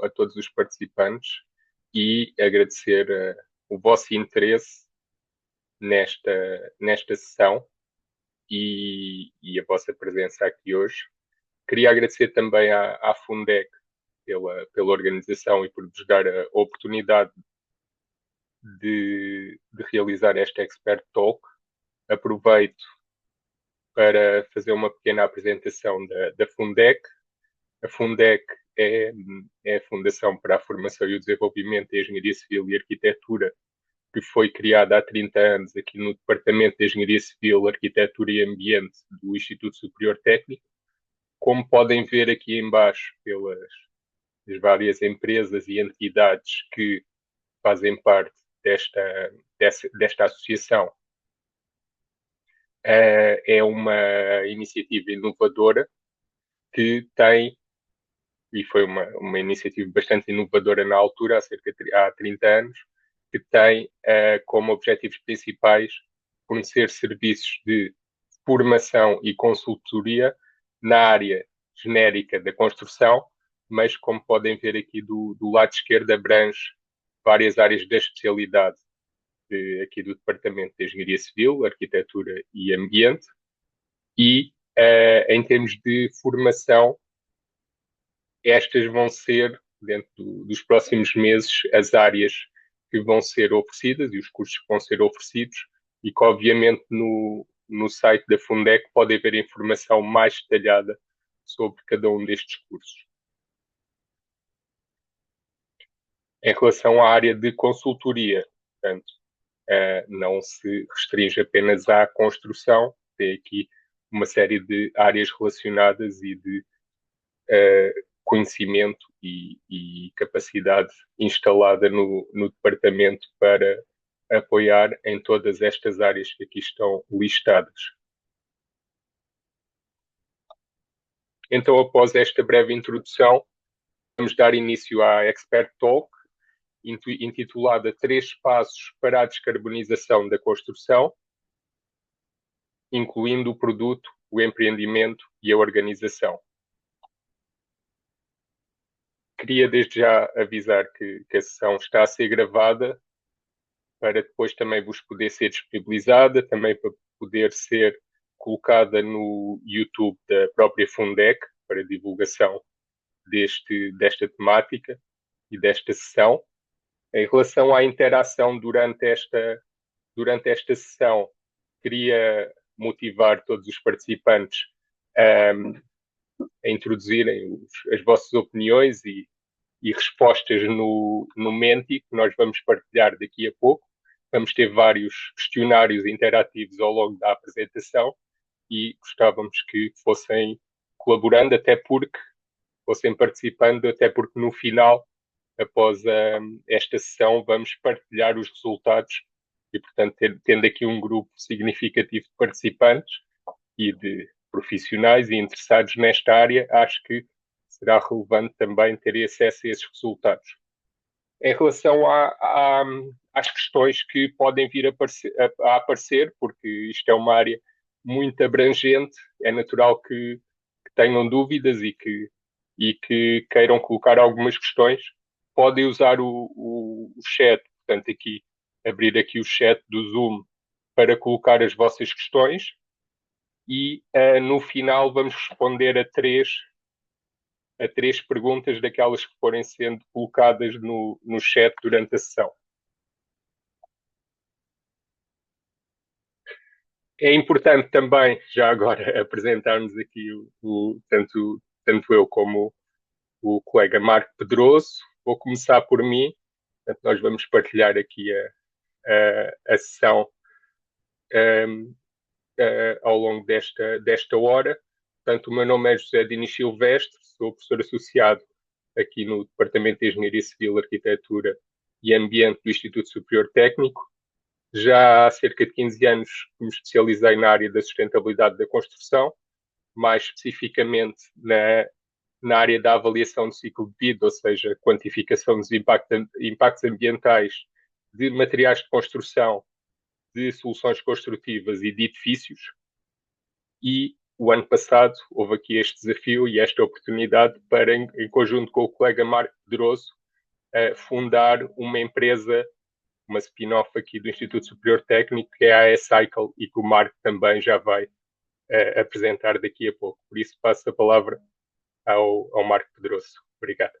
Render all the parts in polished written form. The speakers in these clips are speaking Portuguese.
a todos os participantes e agradecer o vosso interesse nesta sessão e a vossa presença aqui hoje. Queria agradecer também à Fundec pela organização e por nos dar a oportunidade de realizar esta Expert Talk. Aproveito para fazer uma pequena apresentação da Fundec. A Fundec é a Fundação para a Formação e o Desenvolvimento em Engenharia Civil e Arquitetura, que foi criada há 30 anos aqui no Departamento de Engenharia Civil, Arquitetura e Ambiente do Instituto Superior Técnico. Como podem ver aqui em baixo, pelas várias empresas e entidades que fazem parte desta associação, é uma iniciativa inovadora que tem, e foi uma iniciativa bastante inovadora na altura, há 30 anos, que tem como objetivos principais fornecer serviços de formação e consultoria na área genérica da construção, mas como podem ver aqui do lado esquerdo, abrange várias áreas da especialidade aqui do Departamento de Engenharia Civil, Arquitetura e Ambiente, e em termos de formação, estas vão ser, dentro dos próximos meses, as áreas que vão ser oferecidas e os cursos que vão ser oferecidos, e que obviamente no site da Fundec pode haver informação mais detalhada sobre cada um destes cursos. Em relação à área de consultoria, portanto, não se restringe apenas à construção, tem aqui uma série de áreas relacionadas e de conhecimento e capacidade instalada no departamento para apoiar em todas estas áreas que aqui estão listadas. Então, após esta breve introdução, vamos dar início à Expert Talk, intitulada 3 passos para a descarbonização da construção, incluindo o produto, o empreendimento e a organização. Queria desde já avisar que a sessão está a ser gravada para depois também vos poder ser disponibilizada, também para poder ser colocada no YouTube da própria Fundec para divulgação desta temática e desta sessão. Em relação à interação durante esta sessão, queria motivar todos os participantes a introduzirem as vossas opiniões e respostas no Menti, que nós vamos partilhar daqui a pouco. Vamos ter vários questionários interativos ao longo da apresentação e gostávamos que fossem colaborando, fossem participando, até porque no final, após esta sessão, vamos partilhar os resultados e, portanto, tendo aqui um grupo significativo de participantes e de profissionais e interessados nesta área, acho que será relevante também ter acesso a esses resultados. Em relação às questões que podem vir a aparecer, porque isto é uma área muito abrangente, é natural que tenham dúvidas e que queiram colocar algumas questões, podem usar o chat, portanto, abrir aqui o chat do Zoom para colocar as vossas questões e no final vamos responder a três perguntas daquelas que forem sendo colocadas no chat durante a sessão. É importante também, já agora, apresentarmos aqui tanto eu como o colega Marco Pedroso. Vou começar por mim. Portanto, nós vamos partilhar aqui a sessão ao longo desta hora. Portanto, o meu nome é José Dinis Silvestre, sou professor associado aqui no Departamento de Engenharia Civil, Arquitetura e Ambiente do Instituto Superior Técnico. Já há cerca de 15 anos me especializei na área da sustentabilidade da construção, mais especificamente na área da avaliação do ciclo de vida, ou seja, quantificação dos impactos ambientais de materiais de construção, de soluções construtivas e de edifícios. E o ano passado houve aqui este desafio e esta oportunidade para, em conjunto com o colega Marco Pedroso, fundar uma empresa, uma spin-off aqui do Instituto Superior Técnico, que é a E-Cycle, e que o Marco também já vai apresentar daqui a pouco. Por isso, passo a palavra ao Marco Pedroso. Obrigado.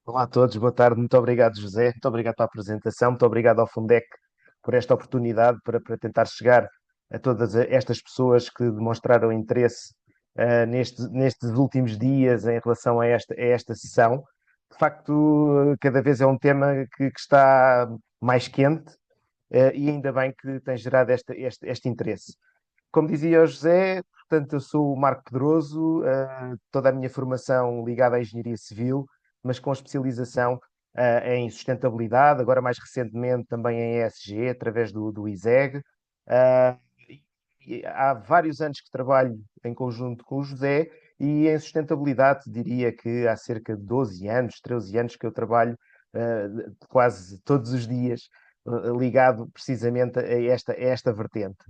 Olá a todos, boa tarde. Muito obrigado, José. Muito obrigado pela apresentação. Muito obrigado ao Fundec por esta oportunidade para tentar chegar a todas estas pessoas que demonstraram interesse nestes últimos dias em relação a esta sessão. De facto, cada vez é um tema que está mais quente, e ainda bem que tem gerado este interesse. Como dizia o José, portanto, eu sou o Marco Pedroso, toda a minha formação ligada à engenharia civil, mas com especialização em sustentabilidade, agora mais recentemente também em ESG, através do ISEG. Ah, e há vários anos que trabalho em conjunto com o José e em sustentabilidade, diria que há cerca de 12 anos, 13 anos que eu trabalho quase todos os dias ligado precisamente a esta vertente.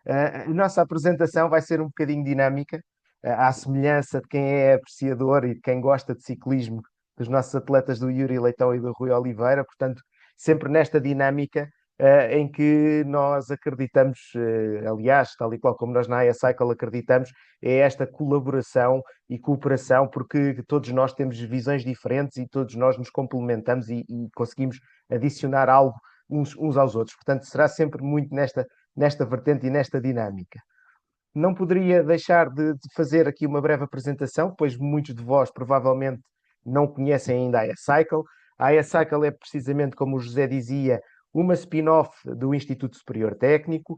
A nossa apresentação vai ser um bocadinho dinâmica, à semelhança de quem é apreciador e de quem gosta de ciclismo, dos nossos atletas do Yuri Leitão e do Rui Oliveira, portanto, sempre nesta dinâmica em que nós acreditamos, aliás, tal e qual como nós na iCycle acreditamos, é esta colaboração e cooperação, porque todos nós temos visões diferentes e todos nós nos complementamos e conseguimos adicionar algo uns aos outros. Portanto, será sempre muito nesta vertente e nesta dinâmica. Não poderia deixar de fazer aqui uma breve apresentação, pois muitos de vós provavelmente não conhecem ainda a iCycle. A iCycle é precisamente, como o José dizia, uma spin-off do Instituto Superior Técnico.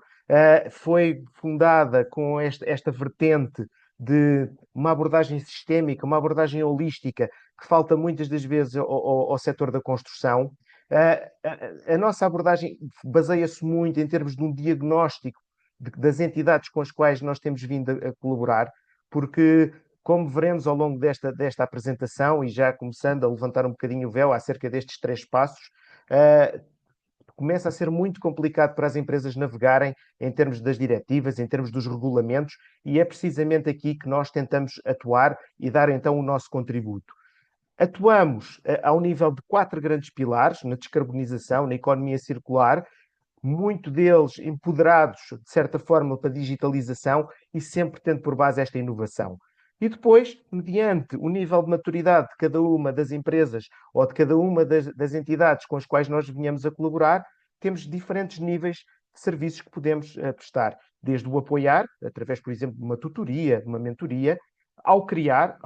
Foi fundada com esta vertente de uma abordagem sistémica, uma abordagem holística, que falta muitas das vezes ao setor da construção. A nossa abordagem baseia-se muito em termos de um diagnóstico das entidades com as quais nós temos vindo a colaborar, porque, como veremos ao longo desta apresentação, e já começando a levantar um bocadinho o véu acerca destes três passos, começa a ser muito complicado para as empresas navegarem em termos das diretivas, em termos dos regulamentos, e é precisamente aqui que nós tentamos atuar e dar então o nosso contributo. Atuamos ao nível de quatro grandes pilares, na descarbonização, na economia circular, muito deles empoderados, de certa forma, para a digitalização e sempre tendo por base esta inovação. E depois, mediante o nível de maturidade de cada uma das empresas ou de cada uma das entidades com as quais nós venhamos a colaborar, temos diferentes níveis de serviços que podemos prestar. Desde o apoiar, através, por exemplo, de uma tutoria, de uma mentoria, ao criar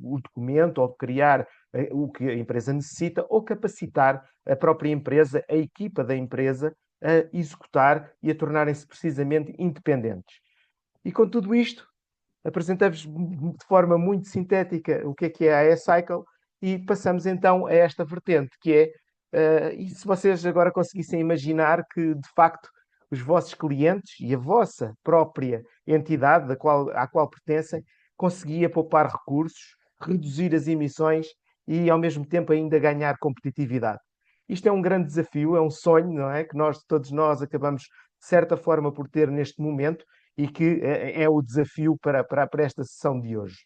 o documento, ao criar o que a empresa necessita, ou capacitar a própria empresa, a equipa da empresa, a executar e a tornarem-se precisamente independentes. E com tudo isto, apresentamos de forma muito sintética o que é a E-Cycle e passamos então a esta vertente, que é, e se vocês agora conseguissem imaginar que, de facto, os vossos clientes e a vossa própria entidade à qual pertencem conseguia poupar recursos, reduzir as emissões e, ao mesmo tempo, ainda ganhar competitividade. Isto é um grande desafio, é um sonho, não é? Que todos nós acabamos, de certa forma, por ter neste momento e que é o desafio para esta sessão de hoje.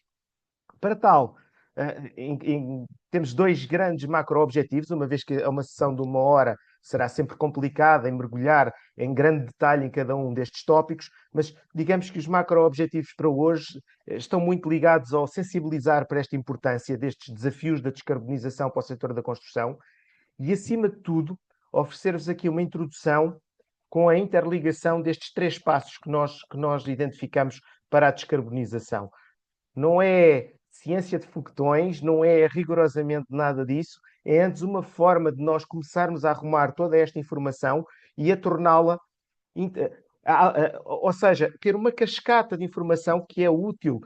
Para tal, temos dois grandes macro-objetivos, uma vez que é uma sessão de uma hora será sempre complicada em mergulhar em grande detalhe em cada um destes tópicos, mas digamos que os macro-objetivos para hoje estão muito ligados ao sensibilizar para esta importância destes desafios da descarbonização para o setor da construção e, acima de tudo, oferecer-vos aqui uma introdução com a interligação destes três passos que nós identificamos para a descarbonização. Não é ciência de foguetões, não é rigorosamente nada disso, é antes uma forma de nós começarmos a arrumar toda esta informação e a torná-la, ou seja, ter uma cascata de informação que é útil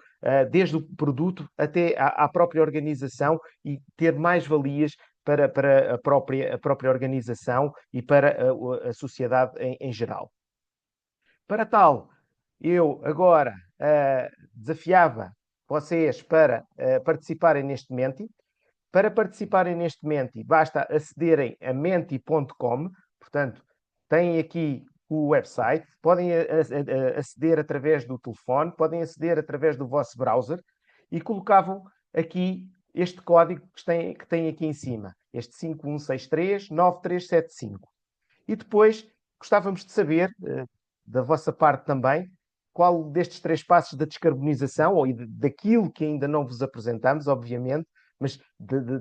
desde o produto até à própria organização e ter mais valias para a própria organização e para a sociedade em geral. Para tal, eu agora desafiava vocês para participarem neste Menti. Para participarem neste Menti, basta acederem a menti.com. Portanto, têm aqui o website, podem aceder através do telefone, podem aceder através do vosso browser e colocavam aqui este código que tem aqui em cima, este 51639375. E depois gostávamos de saber, da vossa parte também, qual destes 3 passos da descarbonização, ou daquilo que ainda não vos apresentamos, obviamente, mas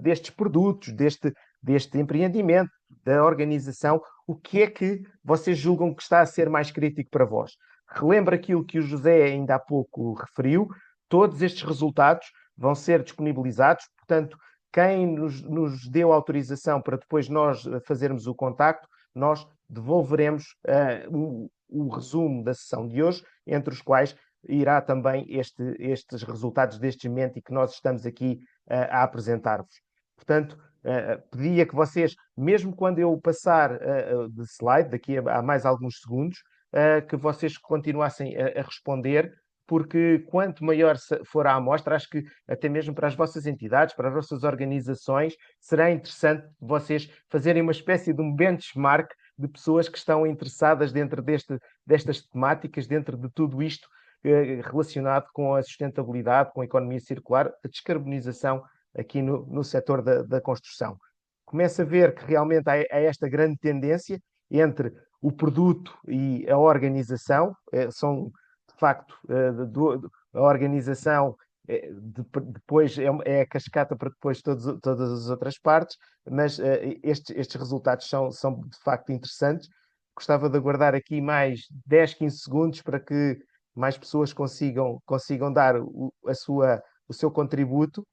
destes produtos, deste empreendimento, da organização, o que é que vocês julgam que está a ser mais crítico para vós? Relembro aquilo que o José ainda há pouco referiu, todos estes resultados vão ser disponibilizados, portanto, quem nos deu autorização para depois nós fazermos o contacto, nós devolveremos o resumo da sessão de hoje, entre os quais irá também estes resultados deste momento e que nós estamos aqui a apresentar-vos. Portanto, pedia que vocês, mesmo quando eu passar de slide, daqui a mais alguns segundos, que vocês continuassem a responder, porque quanto maior for a amostra, acho que até mesmo para as vossas entidades, para as vossas organizações, será interessante vocês fazerem uma espécie de um benchmark de pessoas que estão interessadas dentro destas temáticas, dentro de tudo isto relacionado com a sustentabilidade, com a economia circular, a descarbonização aqui no setor da construção. Começa a ver que realmente há esta grande tendência entre o produto e a organização, são de facto a organização depois é a cascata para depois todas as outras partes, mas estes resultados são de facto interessantes. Gostava de aguardar aqui mais 10, 15 segundos para que mais pessoas consigam dar o seu contributo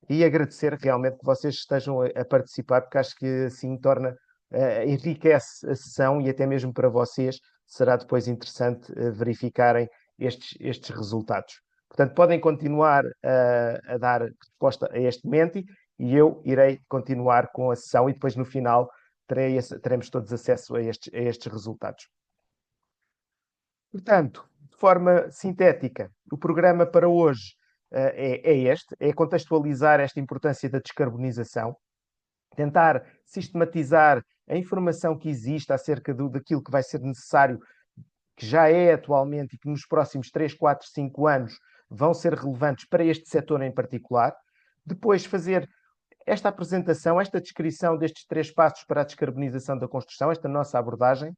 e agradecer realmente que vocês estejam a participar, porque acho que assim enriquece a sessão e até mesmo para vocês será depois interessante verificarem estes resultados. Portanto, podem continuar a dar resposta a este momento e eu irei continuar com a sessão e depois no final teremos todos acesso a estes resultados. Portanto, de forma sintética, o programa para hoje é contextualizar esta importância da descarbonização, tentar sistematizar a informação que existe acerca daquilo que vai ser necessário, que já é atualmente e que nos próximos 3, 4, 5 anos vão ser relevantes para este setor em particular. Depois fazer esta apresentação, esta descrição destes 3 passos para a descarbonização da construção, esta nossa abordagem,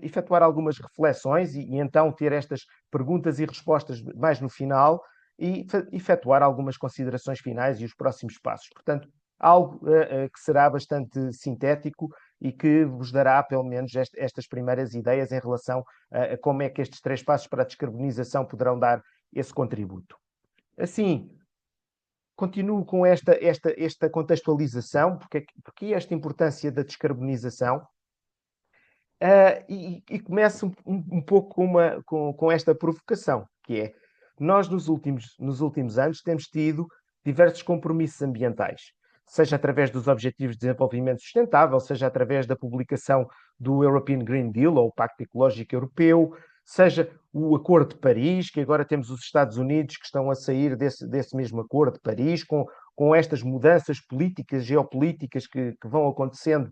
efetuar algumas reflexões e então ter estas perguntas e respostas mais no final e efetuar algumas considerações finais e os próximos passos. Portanto, algo que será bastante sintético e que vos dará, pelo menos, estas primeiras ideias em relação a como é que estes 3 passos para a descarbonização poderão dar esse contributo. Assim, continuo com esta contextualização, porque esta importância da descarbonização, e começo um pouco com esta provocação, que é, nós nos últimos anos temos tido diversos compromissos ambientais, seja através dos Objetivos de Desenvolvimento Sustentável, seja através da publicação do European Green Deal, ou o Pacto Ecológico Europeu, seja o Acordo de Paris, que agora temos os Estados Unidos que estão a sair desse mesmo Acordo de Paris, com estas mudanças políticas, geopolíticas que vão acontecendo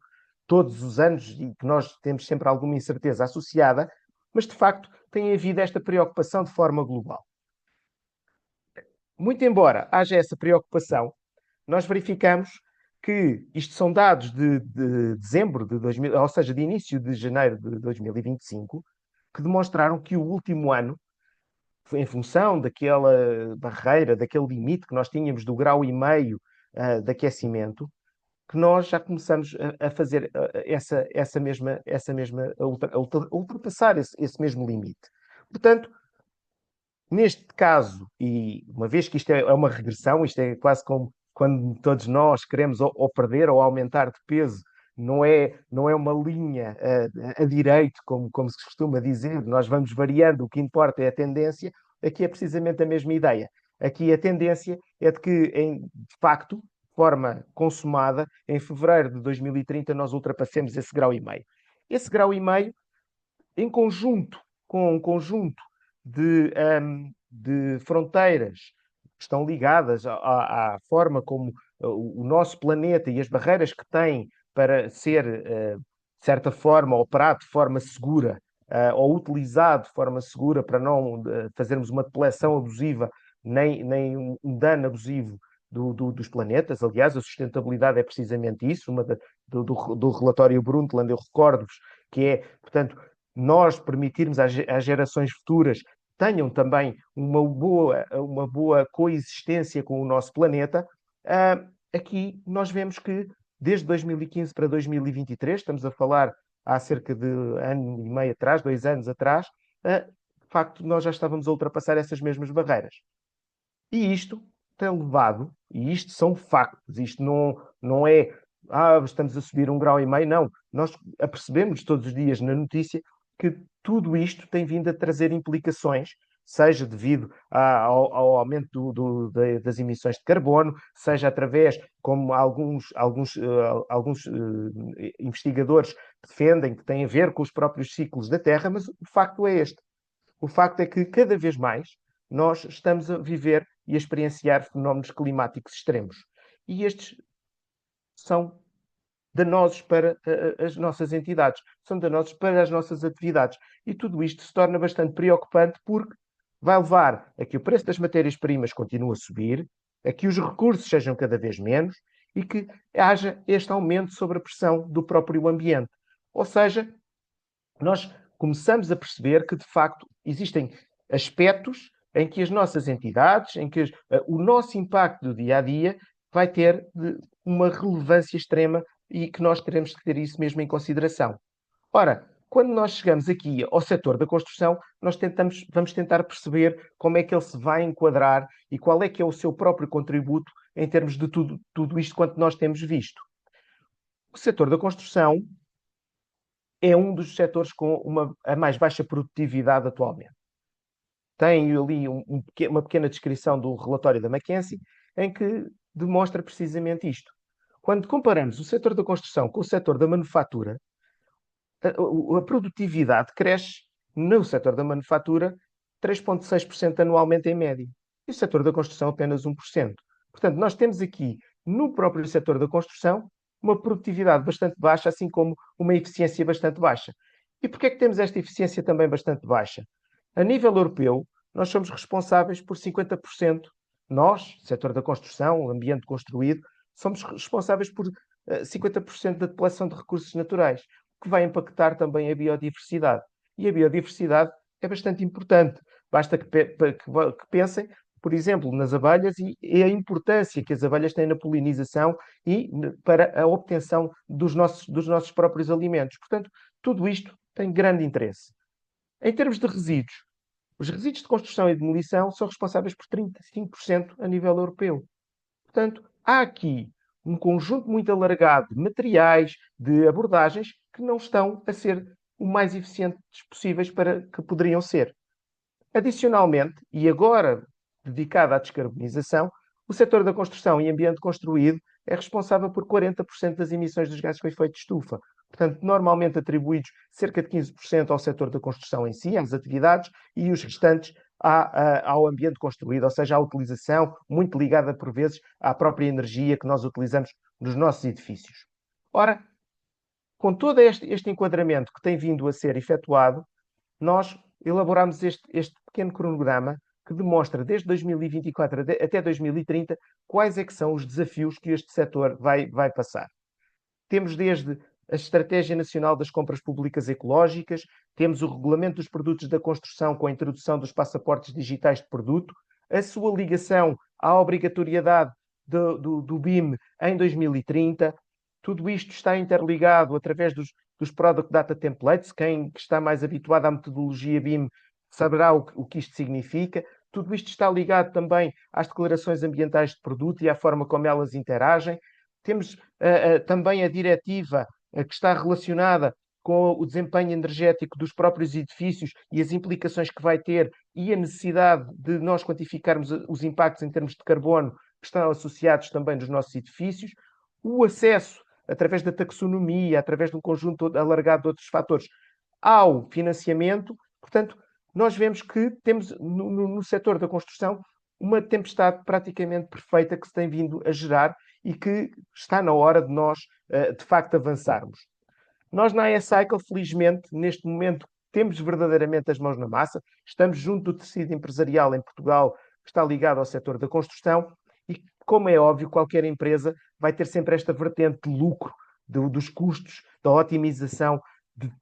todos os anos e que nós temos sempre alguma incerteza associada, mas de facto tem havido esta preocupação de forma global. Muito embora haja essa preocupação, nós verificamos que isto são dados de dezembro de 2000, ou seja, de início de janeiro de 2025, que demonstraram que o último ano, em função daquela barreira, daquele limite que nós tínhamos do 1,5 graus de aquecimento, que nós já começamos a fazer a ultrapassar esse mesmo limite. Portanto, neste caso, e uma vez que isto é uma regressão, isto é quase como quando todos nós queremos ou perder ou aumentar de peso, não é uma linha a direito, como se costuma dizer, nós vamos variando, o que importa é a tendência. Aqui é precisamente a mesma ideia. Aqui a tendência é de que, de facto, forma consumada, em fevereiro de 2030 nós ultrapassemos esse 1,5 graus. Esse 1,5 graus, em conjunto com um conjunto de fronteiras que estão ligadas à forma como o nosso planeta e as barreiras que tem para ser de certa forma, operado de forma segura, ou utilizado de forma segura para não fazermos uma depleção abusiva, nem um dano abusivo dos planetas. Aliás, a sustentabilidade é precisamente isso, do relatório Brundtland, eu recordo-vos, que é, portanto, nós permitirmos às gerações futuras tenham também uma boa coexistência com o nosso planeta. Aqui nós vemos que desde 2015 para 2023, estamos a falar há cerca de ano e meio atrás, 2 anos atrás, de facto nós já estávamos a ultrapassar essas mesmas barreiras. E isto tem levado, e isto são factos, isto não é estamos a subir 1,5 graus, não. Nós apercebemos todos os dias na notícia que tudo isto tem vindo a trazer implicações, seja devido ao aumento das emissões de carbono, seja através, como alguns investigadores defendem, que tem a ver com os próprios ciclos da Terra, mas o facto é este. O facto é que cada vez mais nós estamos a viver e a experienciar fenómenos climáticos extremos. E estes são danosos para as nossas entidades, são danosos para as nossas atividades. E tudo isto se torna bastante preocupante porque vai levar a que o preço das matérias-primas continue a subir, a que os recursos sejam cada vez menos e que haja este aumento sobre a pressão do próprio ambiente. Ou seja, nós começamos a perceber que, de facto, existem aspectos em que as nossas entidades, em que o nosso impacto do dia a dia vai ter uma relevância extrema e que nós teremos que ter isso mesmo em consideração. Ora, quando nós chegamos aqui ao setor da construção, vamos tentar perceber como é que ele se vai enquadrar e qual é que é o seu próprio contributo em termos de tudo isto quanto nós temos visto. O setor da construção é um dos setores com a mais baixa produtividade atualmente. Tem ali uma pequena descrição do relatório da McKinsey, em que demonstra precisamente isto. Quando comparamos o setor da construção com o setor da manufatura, a produtividade cresce no setor da manufatura 3,6% anualmente em média. E o setor da construção apenas 1%. Portanto, nós temos aqui, no próprio setor da construção, uma produtividade bastante baixa, assim como uma eficiência bastante baixa. E porquê é que temos esta eficiência também bastante baixa? A nível europeu, nós somos responsáveis por 50%. Nós, setor da construção, ambiente construído, somos responsáveis por 50% da depleção de recursos naturais, que vai impactar também a biodiversidade. E a biodiversidade é bastante importante. Basta que pensem, por exemplo, nas abelhas e a importância que as abelhas têm na polinização e para a obtenção dos nossos próprios alimentos. Portanto, tudo isto tem grande interesse. Em termos de resíduos, os resíduos de construção e demolição são responsáveis por 35% a nível europeu. Portanto, há aqui um conjunto muito alargado de materiais, de abordagens, que não estão a ser o mais eficientes possíveis para que poderiam ser. Adicionalmente, e agora dedicado à descarbonização, o setor da construção e ambiente construído é responsável por 40% das emissões dos gases com efeito de estufa. Portanto, normalmente atribuídos cerca de 15% ao setor da construção em si, às atividades, e os restantes ao ambiente construído, ou seja, à utilização, muito ligada por vezes à própria energia que nós utilizamos nos nossos edifícios. Ora, com todo este enquadramento que tem vindo a ser efetuado, nós elaboramos este pequeno cronograma que demonstra desde 2024 até 2030 quais é que são os desafios que este setor vai passar. Temos desde a Estratégia Nacional das Compras Públicas Ecológicas, temos o Regulamento dos Produtos da Construção com a introdução dos passaportes digitais de produto, a sua ligação à obrigatoriedade do BIM em 2030. Tudo isto está interligado através dos Product Data Templates. Quem está mais habituado à metodologia BIM saberá o que isto significa. Tudo isto está ligado também às declarações ambientais de produto e à forma como elas interagem. Temos também a diretiva que está relacionada com o desempenho energético dos próprios edifícios e as implicações que vai ter e a necessidade de nós quantificarmos os impactos em termos de carbono que estão associados também nos nossos edifícios. O acesso, através da taxonomia, através de um conjunto alargado de outros fatores, ao financiamento. Portanto, nós vemos que temos no setor da construção uma tempestade praticamente perfeita que se tem vindo a gerar e que está na hora de nós, de facto, avançarmos. Nós na iCycle, felizmente, neste momento, temos verdadeiramente as mãos na massa, estamos junto do tecido empresarial em Portugal, que está ligado ao setor da construção, e, como é óbvio, qualquer empresa vai ter sempre esta vertente de lucro, dos custos, da otimização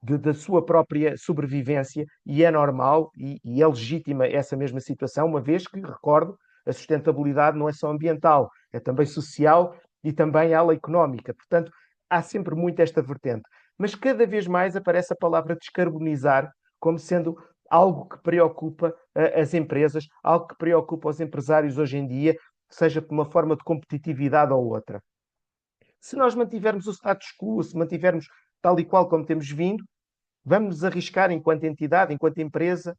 da sua própria sobrevivência, e é normal e é legítima essa mesma situação, uma vez que, recordo, a sustentabilidade não é só ambiental, é também social e também ela económica. Portanto, há sempre muito esta vertente. Mas cada vez mais aparece a palavra descarbonizar como sendo algo que preocupa as empresas, algo que preocupa os empresários hoje em dia, seja por uma forma de competitividade ou outra. Se nós mantivermos o status quo, se mantivermos tal e qual como temos vindo, vamos nos arriscar enquanto entidade, enquanto empresa,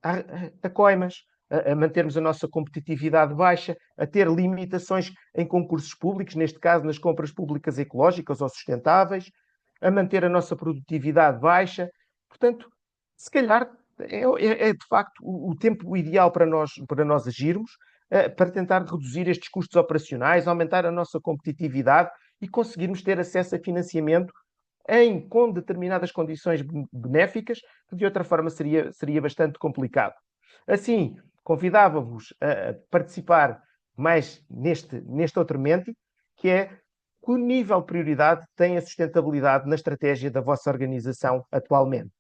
a coimas, a mantermos a nossa competitividade baixa, a ter limitações em concursos públicos, neste caso nas compras públicas ecológicas ou sustentáveis, a manter a nossa produtividade baixa. Portanto, se calhar é de facto o tempo ideal para nós agirmos, para tentar reduzir estes custos operacionais, aumentar a nossa competitividade e conseguirmos ter acesso a financiamento com determinadas condições benéficas, que de outra forma seria bastante complicado. Assim, convidava-vos a participar mais neste outro momento, que é que nível de prioridade tem a sustentabilidade na estratégia da vossa organização atualmente.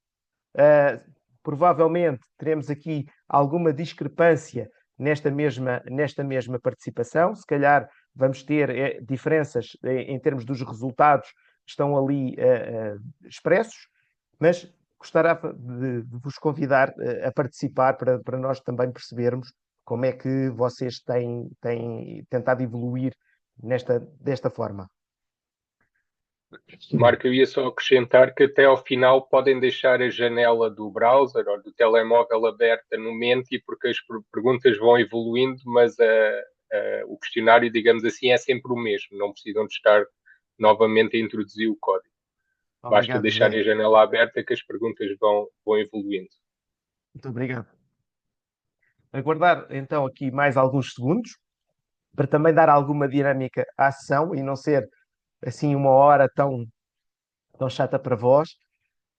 Provavelmente teremos aqui alguma discrepância nesta mesma participação, se calhar vamos ter diferenças em termos dos resultados que estão ali expressos, mas gostava de vos convidar a participar para nós também percebermos como é que vocês têm tentado evoluir desta forma. Marco, eu ia só acrescentar que até ao final podem deixar a janela do browser ou do telemóvel aberta no Menti, porque as perguntas vão evoluindo, mas o questionário, digamos assim, é sempre o mesmo. Não precisam de estar novamente a introduzir o código. Basta Obrigado, deixar José. a janela aberta que as perguntas vão evoluindo. Muito obrigado. Aguardar então aqui mais alguns segundos para também dar alguma dinâmica à sessão e não ser assim uma hora tão chata para vós.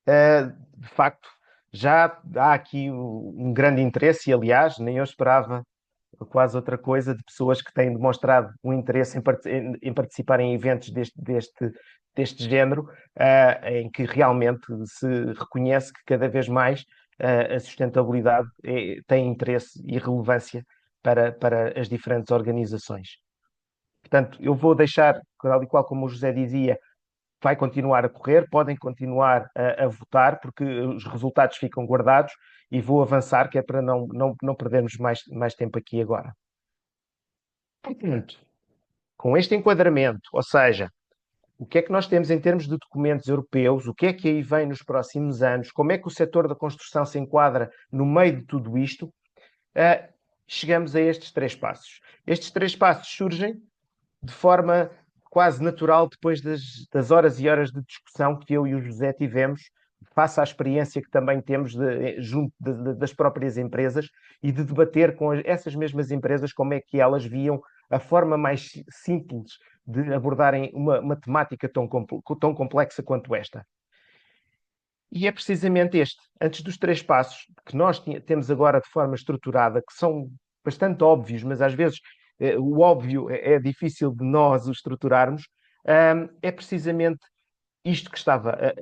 De facto, já há aqui um grande interesse, e aliás, nem eu esperava quase outra coisa, de pessoas que têm demonstrado um interesse em participar em eventos deste género, em que realmente se reconhece que cada vez mais a sustentabilidade tem interesse e relevância para as diferentes organizações. Portanto, eu vou deixar, tal e qual como o José dizia, vai continuar a correr, podem continuar a votar, porque os resultados ficam guardados, e vou avançar, que é para não perdermos mais tempo aqui agora. Portanto, com este enquadramento, ou seja, o que é que nós temos em termos de documentos europeus, o que é que aí vem nos próximos anos, como é que o setor da construção se enquadra no meio de tudo isto, chegamos a estes 3 passos. Estes 3 passos surgem de forma quase natural depois das horas e horas de discussão que eu e o José tivemos, face à experiência que também temos junto das próprias empresas, e de debater com essas mesmas empresas como é que elas viam a forma mais simples de abordarem uma temática tão complexa quanto esta. E é precisamente este, antes dos 3 passos que nós temos agora de forma estruturada, que são bastante óbvios, mas às vezes o óbvio é difícil de nós o estruturarmos, é precisamente isto que estava.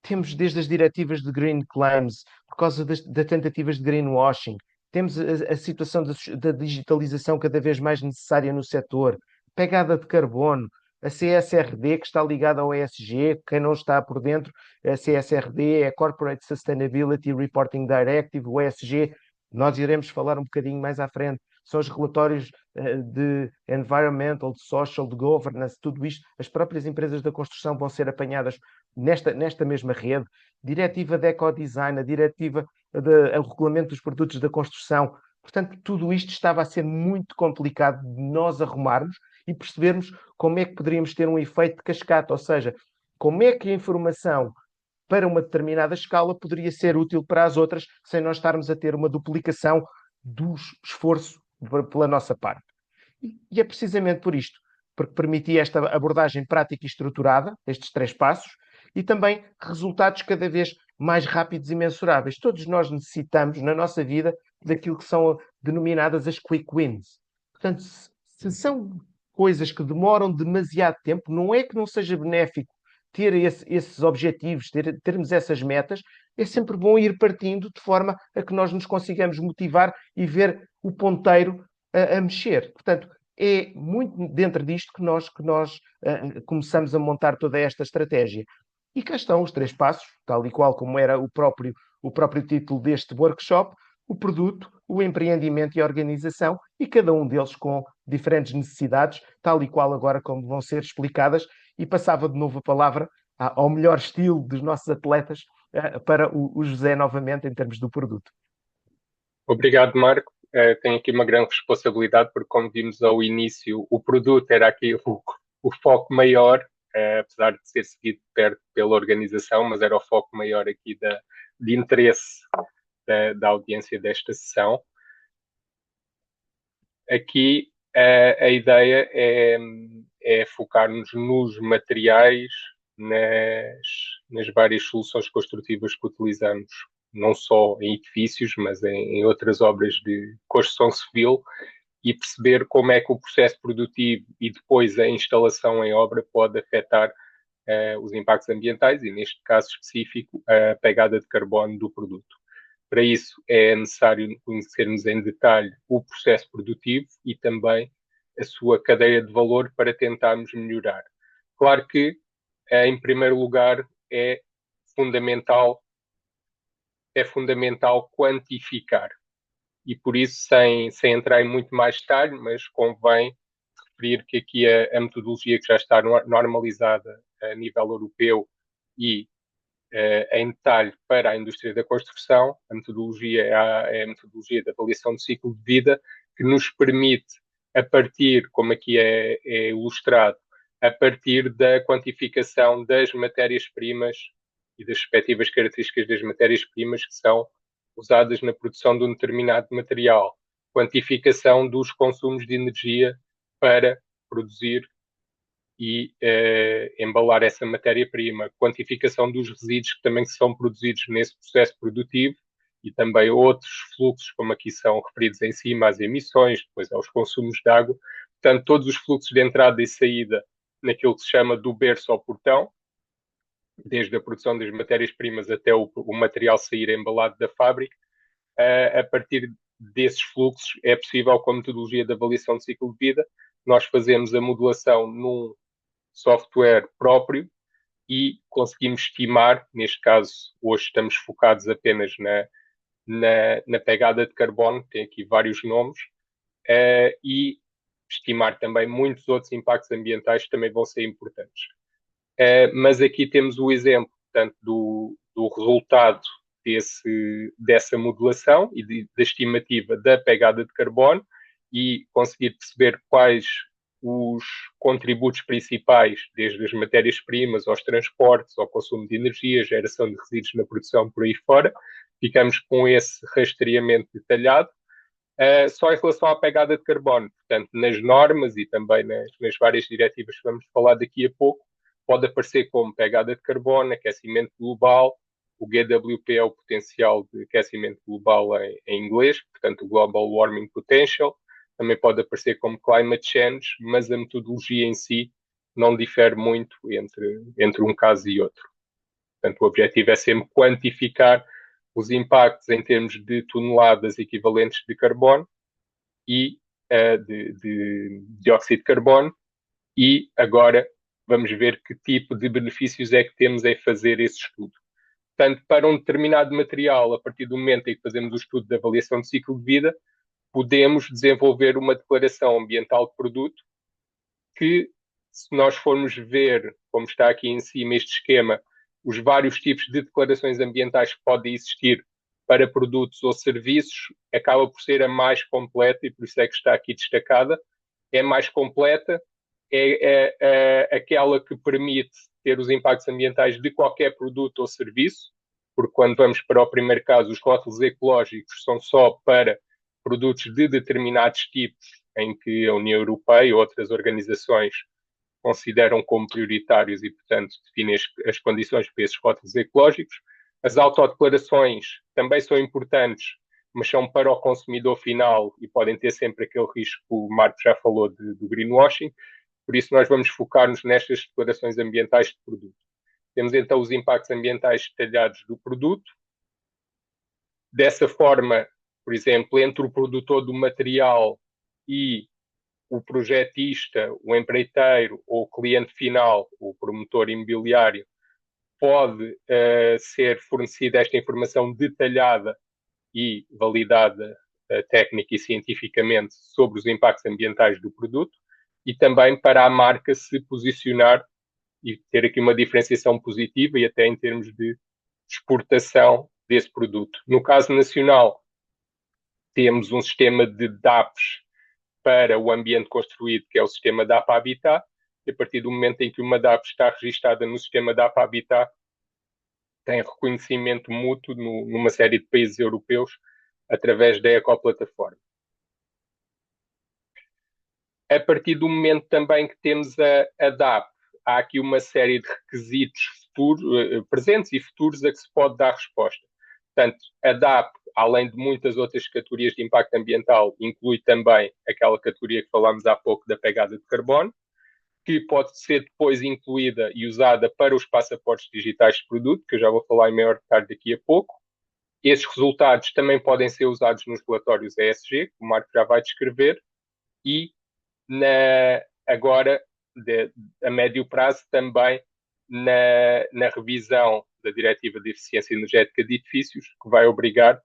Temos desde as diretivas de green claims, por causa das tentativas de greenwashing, temos a situação da digitalização cada vez mais necessária no setor, pegada de carbono, a CSRD, que está ligada ao ESG, quem não está por dentro, a CSRD é Corporate Sustainability Reporting Directive, o ESG, nós iremos falar um bocadinho mais à frente, são os relatórios de environmental, de social, de governance, tudo isto, as próprias empresas da construção vão ser apanhadas nesta mesma rede, diretiva de ecodesign, a diretiva o regulamento dos produtos da construção. Portanto, tudo isto estava a ser muito complicado de nós arrumarmos e percebermos como é que poderíamos ter um efeito de cascata, ou seja, como é que a informação para uma determinada escala poderia ser útil para as outras, sem nós estarmos a ter uma duplicação do esforço pela nossa parte. E é precisamente por isto, porque permitia esta abordagem prática e estruturada, estes 3 passos, e também resultados cada vez mais rápidos e mensuráveis. Todos nós necessitamos, na nossa vida, daquilo que são denominadas as quick wins. Portanto, se são coisas que demoram demasiado tempo, não é que não seja benéfico ter esses objetivos, termos essas metas, é sempre bom ir partindo de forma a que nós nos consigamos motivar e ver o ponteiro a mexer. Portanto, é muito dentro disto que nós começamos a montar toda esta estratégia. E cá estão os 3 passos, tal e qual como era o próprio título deste workshop: o produto, o empreendimento e a organização, e cada um deles com diferentes necessidades, tal e qual agora como vão ser explicadas, e passava de novo a palavra ao melhor estilo dos nossos atletas, para o José novamente em termos do produto. Obrigado, Marco. Tenho aqui uma grande responsabilidade, porque, como vimos ao início, o produto era aqui o foco maior, apesar de ser seguido de perto pela organização, mas era o foco maior aqui de interesse da audiência desta sessão. Aqui a ideia é focar-nos nos materiais, nas várias soluções construtivas que utilizamos, não só em edifícios, mas em outras obras de construção civil, e perceber como é que o processo produtivo e depois a instalação em obra pode afetar os impactos ambientais e, neste caso específico, a pegada de carbono do produto. Para isso é necessário conhecermos em detalhe o processo produtivo e também a sua cadeia de valor para tentarmos melhorar. Claro que, em primeiro lugar, fundamental é fundamental quantificar. E por isso, sem entrar em muito mais detalhe, mas convém referir que aqui a metodologia que já está normalizada a nível europeu e em detalhe para a indústria da construção, a metodologia é a metodologia de avaliação de ciclo de vida, que nos permite, a partir, como aqui é ilustrado, a partir da quantificação das matérias-primas e das respectivas características das matérias-primas que são usadas na produção de um determinado material, quantificação dos consumos de energia para produzir e embalar essa matéria-prima, quantificação dos resíduos que também são produzidos nesse processo produtivo e também outros fluxos, como aqui são referidos em cima, as emissões, depois aos consumos de água. Portanto, todos os fluxos de entrada e saída naquilo que se chama do berço ao portão, desde a produção das matérias-primas até o material sair embalado da fábrica. A partir desses fluxos é possível, com a metodologia de avaliação de ciclo de vida, nós fazemos a modelação num software próprio e conseguimos estimar, neste caso, hoje estamos focados apenas na pegada de carbono, tem aqui vários nomes, e estimar também muitos outros impactos ambientais que também vão ser importantes. Mas aqui temos o exemplo, portanto, do resultado dessa modelação e da estimativa da pegada de carbono, e conseguir perceber quais os contributos principais, desde as matérias-primas, aos transportes, ao consumo de energia, geração de resíduos na produção, por aí fora. Ficamos com esse rastreamento detalhado. Só em relação à pegada de carbono, portanto, nas normas e também nas várias diretivas que vamos falar daqui a pouco, pode aparecer como pegada de carbono, aquecimento global. O GWP é o potencial de aquecimento global em inglês, portanto, o Global Warming Potential. Também pode aparecer como climate change, mas a metodologia em si não difere muito entre um caso e outro. Portanto, o objetivo é sempre quantificar os impactos em termos de toneladas equivalentes de carbono e de dióxido de carbono, e agora vamos ver que tipo de benefícios é que temos em fazer esse estudo. Portanto, para um determinado material, a partir do momento em que fazemos o estudo de avaliação de ciclo de vida, podemos desenvolver uma declaração ambiental de produto que, se nós formos ver, como está aqui em cima este esquema, os vários tipos de declarações ambientais que podem existir para produtos ou serviços, acaba por ser a mais completa, e por isso é que está aqui destacada. É mais completa, é aquela que permite ter os impactos ambientais de qualquer produto ou serviço, porque quando vamos para o primeiro caso, os rótulos ecológicos são só para produtos de determinados tipos, em que a União Europeia e outras organizações consideram como prioritários e, portanto, definem as condições para esses rótulos ecológicos. As autodeclarações também são importantes, mas são para o consumidor final e podem ter sempre aquele risco que o Marco já falou do greenwashing. Por isso, nós vamos focar-nos nestas declarações ambientais de produto. Temos então os impactos ambientais detalhados do produto. Dessa forma, por exemplo, entre o produtor do material e o projetista, o empreiteiro ou o cliente final, o promotor imobiliário, pode ser fornecida esta informação detalhada e validada técnica e cientificamente sobre os impactos ambientais do produto e também para a marca se posicionar e ter aqui uma diferenciação positiva e até em termos de exportação desse produto. No caso nacional, temos um sistema de DAPs para o ambiente construído, que é o sistema DAP Habitat, e a partir do momento em que uma DAP está registada no sistema DAP Habitat, tem reconhecimento mútuo numa série de países europeus através da ecoplataforma. A partir do momento também que temos a DAP, há aqui uma série de requisitos futuros, presentes e futuros a que se pode dar resposta. Portanto, a DAP, além de muitas outras categorias de impacto ambiental, inclui também aquela categoria que falámos há pouco da pegada de carbono, que pode ser depois incluída e usada para os passaportes digitais de produto, que eu já vou falar em maior detalhe daqui a pouco. Esses resultados também podem ser usados nos relatórios ESG, que o Marco já vai descrever, e agora, a médio prazo, também na revisão da Diretiva de Eficiência Energética de Edifícios, que vai obrigar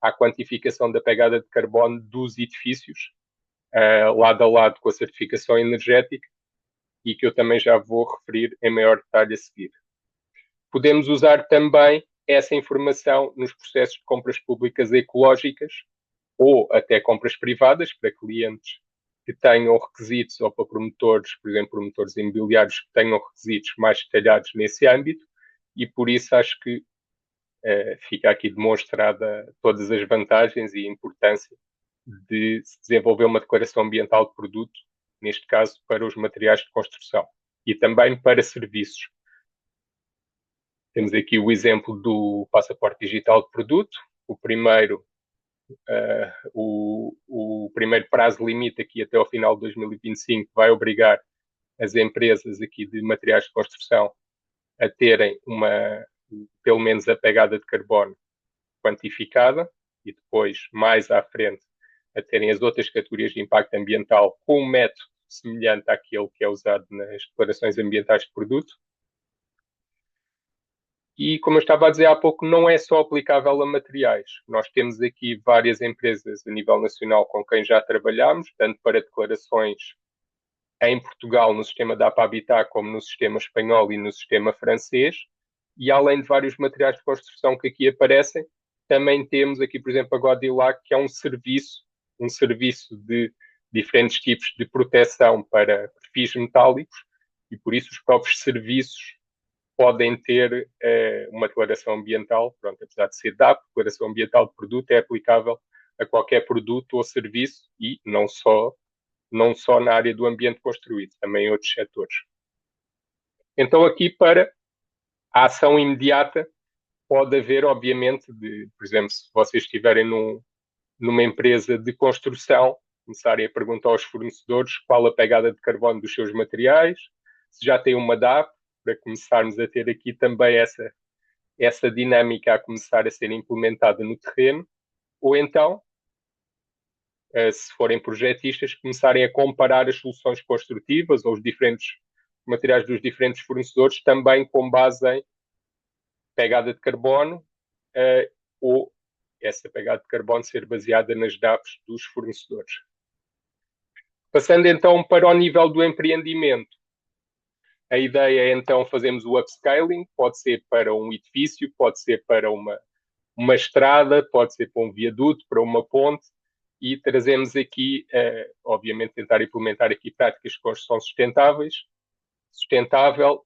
à quantificação da pegada de carbono dos edifícios, lado a lado com a certificação energética, e que eu também já vou referir em maior detalhe a seguir. Podemos usar também essa informação nos processos de compras públicas ecológicas ou até compras privadas para clientes que tenham requisitos ou para promotores, por exemplo, promotores imobiliários que tenham requisitos mais detalhados nesse âmbito e por isso acho que fica aqui demonstrada todas as vantagens e a importância de se desenvolver uma declaração ambiental de produto, neste caso para os materiais de construção e também para serviços. Temos aqui o exemplo do passaporte digital de produto. O primeiro primeiro prazo limite aqui até ao final de 2025 vai obrigar as empresas aqui de materiais de construção a terem pelo menos a pegada de carbono quantificada e depois, mais à frente, a terem as outras categorias de impacto ambiental com um método semelhante àquele que é usado nas declarações ambientais de produto. E, como eu estava a dizer há pouco, não é só aplicável a materiais. Nós temos aqui várias empresas a nível nacional com quem já trabalhamos, tanto para declarações em Portugal, no sistema da Habitat, como no sistema espanhol e no sistema francês. E, além de vários materiais de construção que aqui aparecem, também temos aqui, por exemplo, a Godilac, que é um serviço de diferentes tipos de proteção para perfis metálicos, e por isso os próprios serviços podem ter uma declaração ambiental, pronto, apesar de ser DAP, declaração ambiental de produto é aplicável a qualquer produto ou serviço e não só na área do ambiente construído, também em outros setores. Então aqui para a ação imediata pode haver, obviamente, por exemplo, se vocês estiverem numa empresa de construção, começarem a perguntar aos fornecedores qual a pegada de carbono dos seus materiais, se já tem uma DAP, para começarmos a ter aqui também essa dinâmica a começar a ser implementada no terreno, ou então, se forem projetistas, começarem a comparar as soluções construtivas ou os diferentes materiais dos diferentes fornecedores, também com base em pegada de carbono, ou essa pegada de carbono ser baseada nas DAPs dos fornecedores. Passando então para o nível do empreendimento. A ideia é então fazermos o upscaling, pode ser para um edifício, pode ser para uma estrada, pode ser para um viaduto, para uma ponte, e trazemos aqui, obviamente, tentar implementar aqui práticas de construção sustentável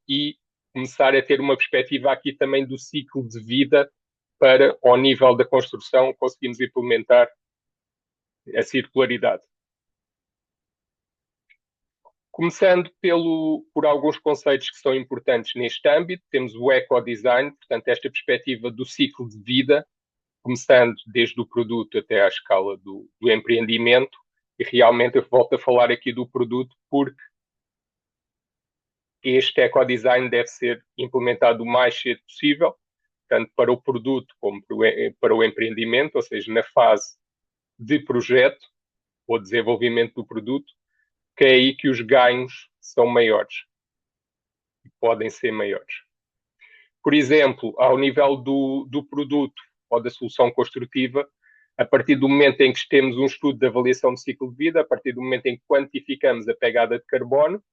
e começar a ter uma perspectiva aqui também do ciclo de vida para, ao nível da construção, conseguirmos implementar a circularidade. Começando por alguns conceitos que são importantes neste âmbito, temos o ecodesign, portanto, esta perspectiva do ciclo de vida, começando desde o produto até à escala do empreendimento, e realmente eu volto a falar aqui do produto porque este ecodesign deve ser implementado o mais cedo possível, tanto para o produto como para o empreendimento, ou seja, na fase de projeto ou desenvolvimento do produto, que é aí que os ganhos são maiores e podem ser maiores. Por exemplo, ao nível do produto ou da solução construtiva, a partir do momento em que temos um estudo de avaliação de ciclo de vida, a partir do momento em que quantificamos a pegada de carbono,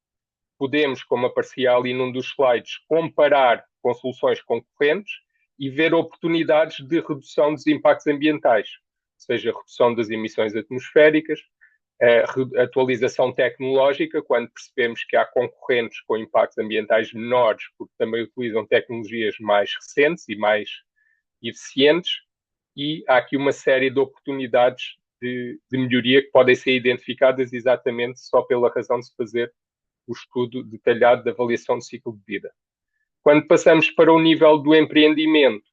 podemos, como aparecia ali num dos slides, comparar com soluções concorrentes e ver oportunidades de redução dos impactos ambientais, seja redução das emissões atmosféricas, a atualização tecnológica, quando percebemos que há concorrentes com impactos ambientais menores, porque também utilizam tecnologias mais recentes e mais eficientes, e há aqui uma série de oportunidades de melhoria que podem ser identificadas exatamente só pela razão de se fazer o estudo detalhado da avaliação de ciclo de vida. Quando passamos para o nível do empreendimento,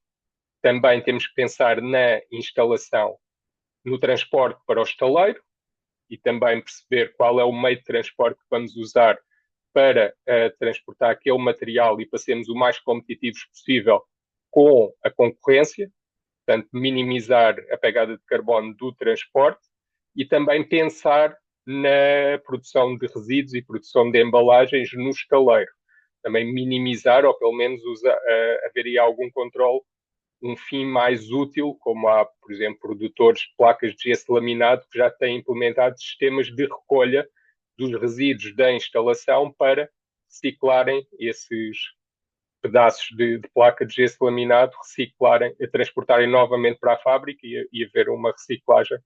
também temos que pensar na instalação, no transporte para o estaleiro e também perceber qual é o meio de transporte que vamos usar para transportar aquele material e para sermos o mais competitivos possível com a concorrência, portanto, minimizar a pegada de carbono do transporte e também pensar na produção de resíduos e produção de embalagens no estaleiro. Também minimizar, ou pelo menos haveria algum controle, um fim mais útil, como há, por exemplo, produtores de placas de gesso laminado que já têm implementado sistemas de recolha dos resíduos da instalação para reciclarem esses pedaços de placa de gesso laminado, reciclarem, transportarem novamente para a fábrica e haver uma reciclagem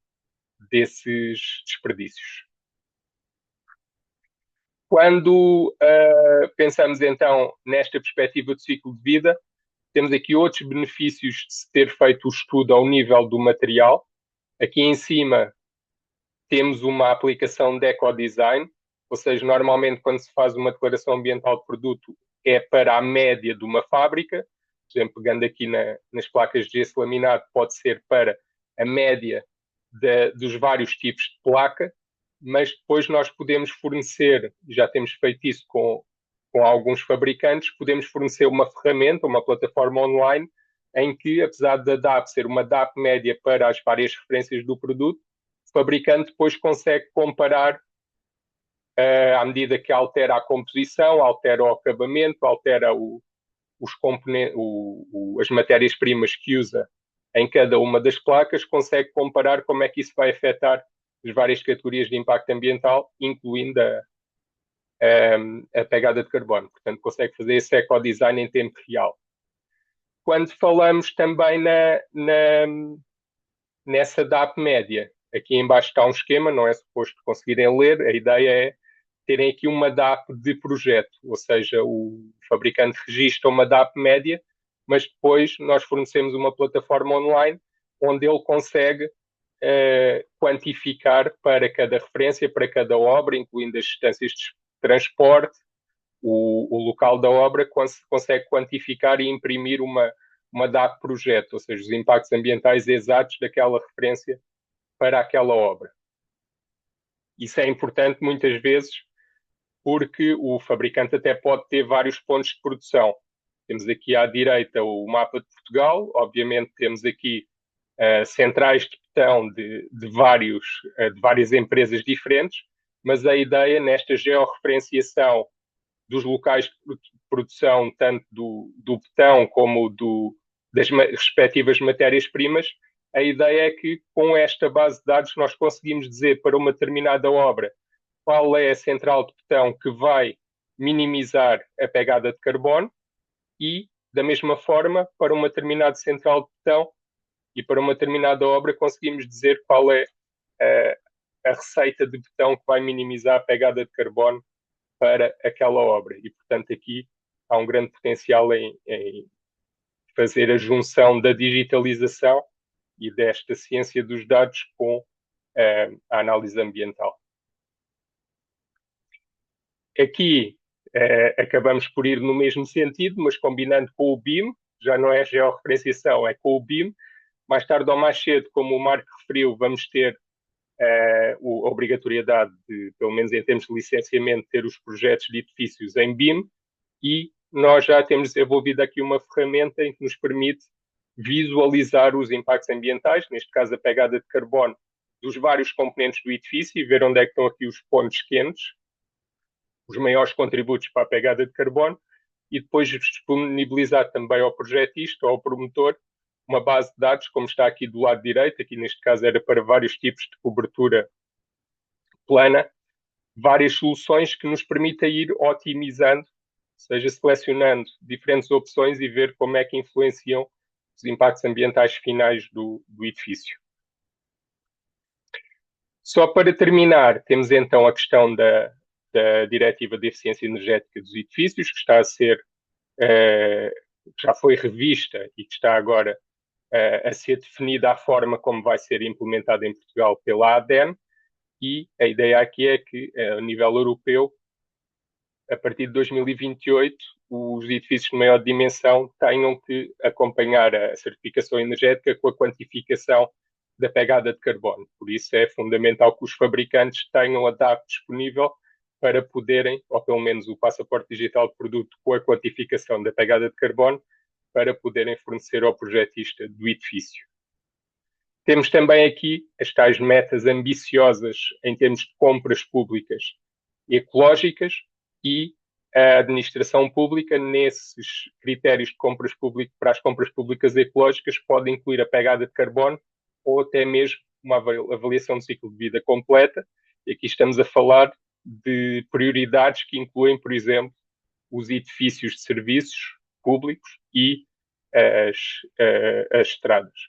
desses desperdícios. Quando pensamos então nesta perspectiva do ciclo de vida, temos aqui outros benefícios de se ter feito o estudo ao nível do material. Aqui em cima temos uma aplicação de ecodesign, ou seja, normalmente quando se faz uma declaração ambiental de produto é para a média de uma fábrica, por exemplo, pegando aqui nas placas de gesso laminado, pode ser para a média dos vários tipos de placa, mas depois nós podemos fornecer, já temos feito isso com alguns fabricantes, podemos fornecer uma ferramenta, uma plataforma online, em que, apesar da DAP ser uma DAP média para as várias referências do produto, o fabricante depois consegue comparar à medida que altera a composição, altera o acabamento, altera os componentes, as matérias-primas que usa em cada uma das placas, consegue comparar como é que isso vai afetar as várias categorias de impacto ambiental, incluindo a pegada de carbono. Portanto, consegue fazer esse ecodesign em tempo real. Quando falamos também nessa DAP média, aqui embaixo está um esquema, não é suposto conseguirem ler, a ideia é terem aqui uma DAP de projeto, ou seja, o fabricante registra uma DAP média, mas depois nós fornecemos uma plataforma online onde ele consegue quantificar para cada referência, para cada obra, incluindo as distâncias de transporte, o local da obra, consegue quantificar e imprimir uma DAP projeto, ou seja, os impactos ambientais exatos daquela referência para aquela obra. Isso é importante muitas vezes porque o fabricante até pode ter vários pontos de produção. Temos aqui à direita o mapa de Portugal, obviamente temos aqui centrais de betão de várias empresas diferentes, mas a ideia nesta georreferenciação dos locais de produção, tanto do betão como das respectivas matérias-primas, a ideia é que com esta base de dados nós conseguimos dizer para uma determinada obra qual é a central de betão que vai minimizar a pegada de carbono e, da mesma forma, para uma determinada central de betão e para uma determinada obra conseguimos dizer qual é a receita de betão que vai minimizar a pegada de carbono para aquela obra. E, portanto, aqui há um grande potencial em fazer a junção da digitalização e desta ciência dos dados com a análise ambiental. Aqui acabamos por ir no mesmo sentido, mas combinando com o BIM, já não é georreferenciação, é com o BIM. Mais tarde ou mais cedo, como o Marco referiu, vamos ter a obrigatoriedade de, pelo menos em termos de licenciamento, ter os projetos de edifícios em BIM, e nós já temos desenvolvido aqui uma ferramenta em que nos permite visualizar os impactos ambientais, neste caso a pegada de carbono dos vários componentes do edifício, e ver onde é que estão aqui os pontos quentes, os maiores contributos para a pegada de carbono, e depois disponibilizar também ao projetista ou ao promotor uma base de dados, como está aqui do lado direito, aqui neste caso era para vários tipos de cobertura plana, várias soluções que nos permitem ir otimizando, ou seja, selecionando diferentes opções e ver como é que influenciam os impactos ambientais finais do edifício. Só para terminar, temos então a questão da Diretiva de Eficiência Energética dos Edifícios, que está a ser, já foi revista e que está agora a ser definida a forma como vai ser implementada em Portugal pela ADEME, e a ideia aqui é que, a nível europeu, a partir de 2028, os edifícios de maior dimensão tenham que acompanhar a certificação energética com a quantificação da pegada de carbono. Por isso é fundamental que os fabricantes tenham a DAP disponível para poderem, ou pelo menos o passaporte digital de produto com a quantificação da pegada de carbono, para poderem fornecer ao projetista do edifício. Temos também aqui as tais metas ambiciosas em termos de compras públicas ecológicas, e a administração pública, nesses critérios de compras públicas, para as compras públicas ecológicas, pode incluir a pegada de carbono ou até mesmo uma avaliação de ciclo de vida completa. E aqui estamos a falar de prioridades que incluem, por exemplo, os edifícios de serviços públicos e as estradas.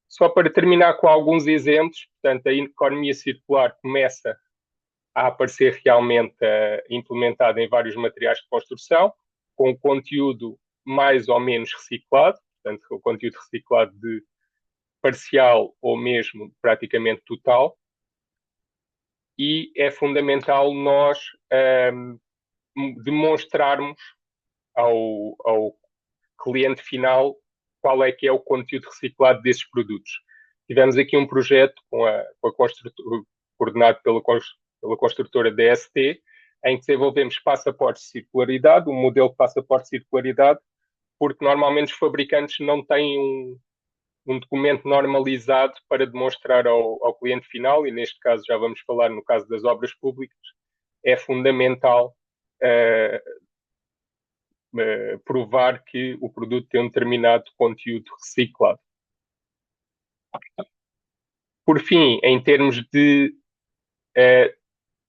Só para terminar com alguns exemplos, portanto, a economia circular começa a aparecer realmente implementada em vários materiais de construção, com conteúdo mais ou menos reciclado, portanto, o conteúdo reciclado de parcial ou mesmo praticamente total, e é fundamental nós demonstrarmos ao cliente final qual é que é o conteúdo reciclado desses produtos. Tivemos aqui um projeto com a coordenado pela construtora DST, em que desenvolvemos passaportes de circularidade, um modelo de passaporte de circularidade, porque normalmente os fabricantes não têm um documento normalizado para demonstrar ao cliente final, e neste caso já vamos falar no caso das obras públicas, é fundamental provar que o produto tem um determinado conteúdo reciclado. Por fim, em termos de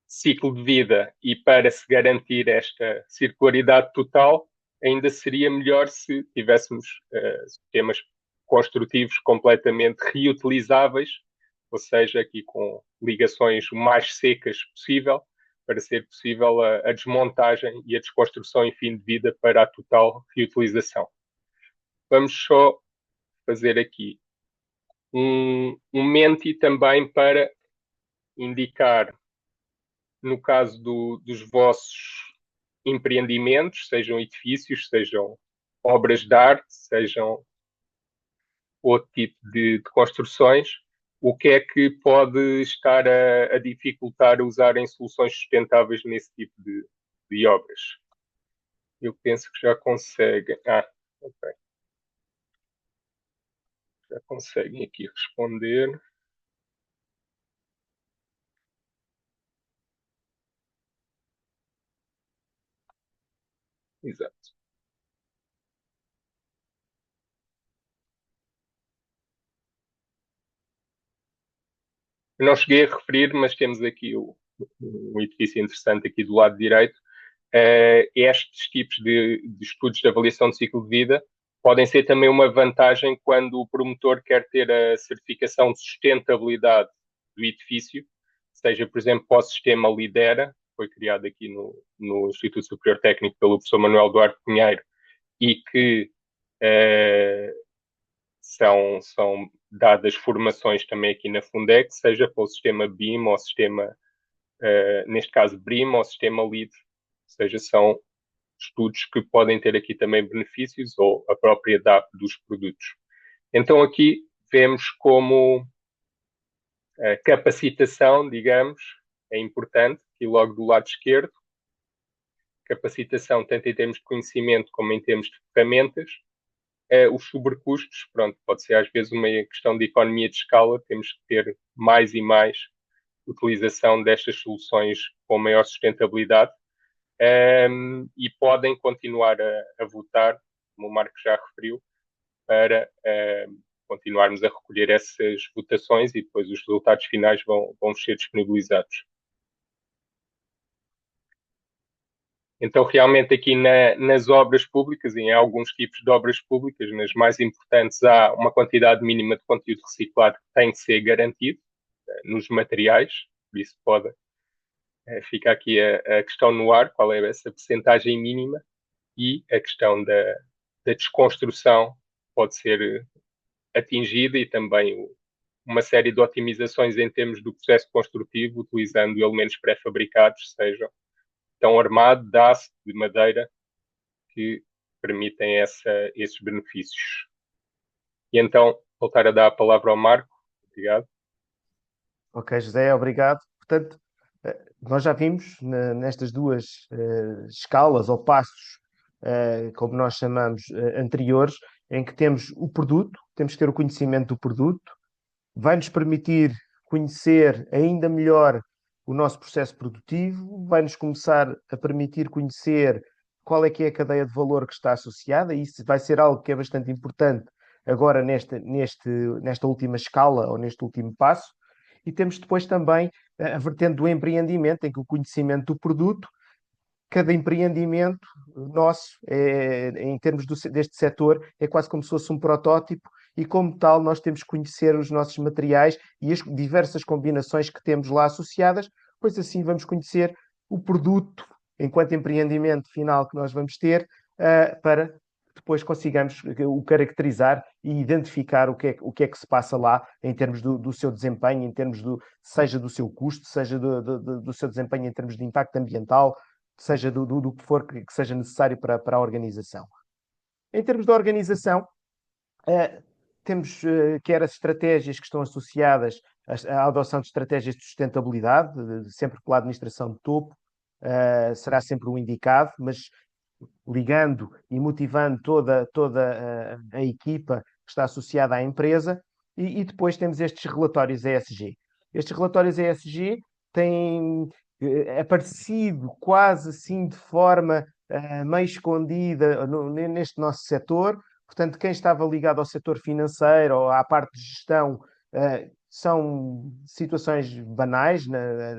ciclo de vida, e para se garantir esta circularidade total, ainda seria melhor se tivéssemos sistemas construtivos completamente reutilizáveis, ou seja, aqui com ligações o mais secas possível, para ser possível a desmontagem e a desconstrução em fim de vida para a total reutilização. Vamos só fazer aqui um menti também para indicar, no caso dos vossos empreendimentos, sejam edifícios, sejam obras de arte, sejam outro tipo de construções, o que é que pode estar a dificultar usarem soluções sustentáveis nesse tipo de obras? Eu penso que já conseguem. Ok. Já conseguem aqui responder. Exato. Eu não cheguei a referir, mas temos aqui um edifício interessante aqui do lado direito. Estes tipos de estudos de avaliação de ciclo de vida podem ser também uma vantagem quando o promotor quer ter a certificação de sustentabilidade do edifício, seja, por exemplo, para o sistema Lidera, que foi criado aqui no Instituto Superior Técnico pelo professor Manuel Duarte Pinheiro, e que são dadas formações também aqui na Fundec, seja para o sistema BIM ou o sistema neste caso BRIM ou sistema LEED, ou seja, são estudos que podem ter aqui também benefícios ou a própria DAP dos produtos. Então aqui vemos como a capacitação, digamos, é importante, e logo do lado esquerdo, capacitação tanto em termos de conhecimento como em termos de ferramentas. Os sobrecustos, pronto, pode ser às vezes uma questão de economia de escala, temos que ter mais e mais utilização destas soluções com maior sustentabilidade, e podem continuar a votar, como o Marco já referiu, para continuarmos a recolher essas votações e depois os resultados finais vão ser disponibilizados. Então, realmente, aqui nas obras públicas, e em alguns tipos de obras públicas, nas mais importantes, há uma quantidade mínima de conteúdo reciclado que tem que ser garantido nos materiais, por isso pode ficar aqui a questão no ar, qual é essa percentagem mínima, e a questão da desconstrução pode ser atingida e também uma série de otimizações em termos do processo construtivo, utilizando elementos pré-fabricados, sejam tão armado, de aço, de madeira, que permitem esses benefícios. E então, voltar a dar a palavra ao Marco. Obrigado. Ok, José, obrigado. Portanto, nós já vimos nestas duas escalas ou passos, como nós chamamos, anteriores, em que temos o produto, temos que ter o conhecimento do produto, vai-nos permitir conhecer ainda melhor o nosso processo produtivo, vai-nos começar a permitir conhecer qual é que é a cadeia de valor que está associada, e isso vai ser algo que é bastante importante agora nesta última escala ou neste último passo. E temos depois também a vertente do empreendimento, em que o conhecimento do produto, cada empreendimento nosso, em termos deste setor, é quase como se fosse um protótipo, e como tal nós temos que conhecer os nossos materiais e as diversas combinações que temos lá associadas, pois assim vamos conhecer o produto enquanto empreendimento final que nós vamos ter, para depois consigamos o caracterizar e identificar o que é que se passa lá em termos do seu desempenho, em termos seja do seu custo, seja do seu desempenho em termos de impacto ambiental, seja do que for que seja necessário para a organização. Em termos de organização, temos quer as estratégias que estão associadas à adoção de estratégias de sustentabilidade, sempre pela administração de topo, será sempre o indicado, mas ligando e motivando toda a equipa que está associada à empresa, e depois temos estes relatórios ESG. Estes relatórios ESG têm aparecido quase assim de forma meio escondida neste nosso setor. Portanto, quem estava ligado ao setor financeiro ou à parte de gestão, são situações banais,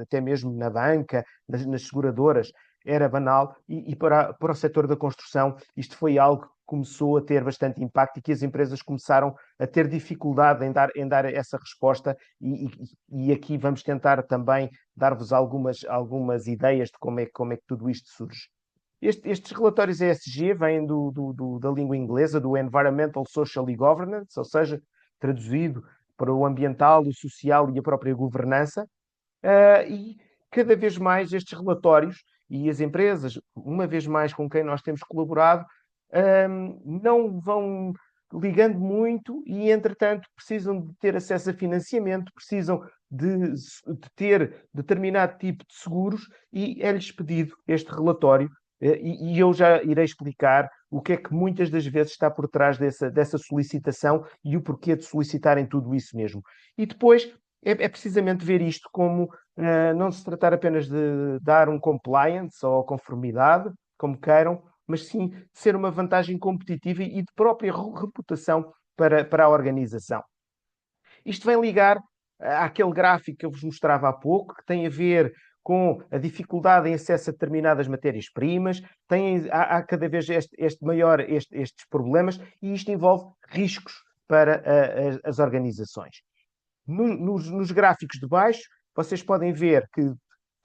até mesmo na banca, nas seguradoras, era banal, e para o setor da construção isto foi algo que começou a ter bastante impacto e que as empresas começaram a ter dificuldade em dar essa resposta, e aqui vamos tentar também dar-vos algumas ideias de como é que tudo isto surge. Estes relatórios ESG vêm da língua inglesa, do Environmental, Social e Governance, ou seja, traduzido para o ambiental, o social e a própria governança, e cada vez mais estes relatórios e as empresas, uma vez mais com quem nós temos colaborado, não vão ligando muito e, entretanto, precisam de ter acesso a financiamento, precisam de ter determinado tipo de seguros, e é-lhes pedido este relatório, e eu já irei explicar o que é que muitas das vezes está por trás dessa solicitação e o porquê de solicitarem tudo isso mesmo. E depois é precisamente ver isto como não se tratar apenas de dar um compliance ou conformidade, como queiram, mas sim de ser uma vantagem competitiva e de própria reputação para a organização. Isto vem ligar àquele gráfico que eu vos mostrava há pouco, que tem a ver com a dificuldade em acesso a determinadas matérias-primas, há cada vez estes problemas, e isto envolve riscos para as organizações. Nos gráficos de baixo, vocês podem ver que,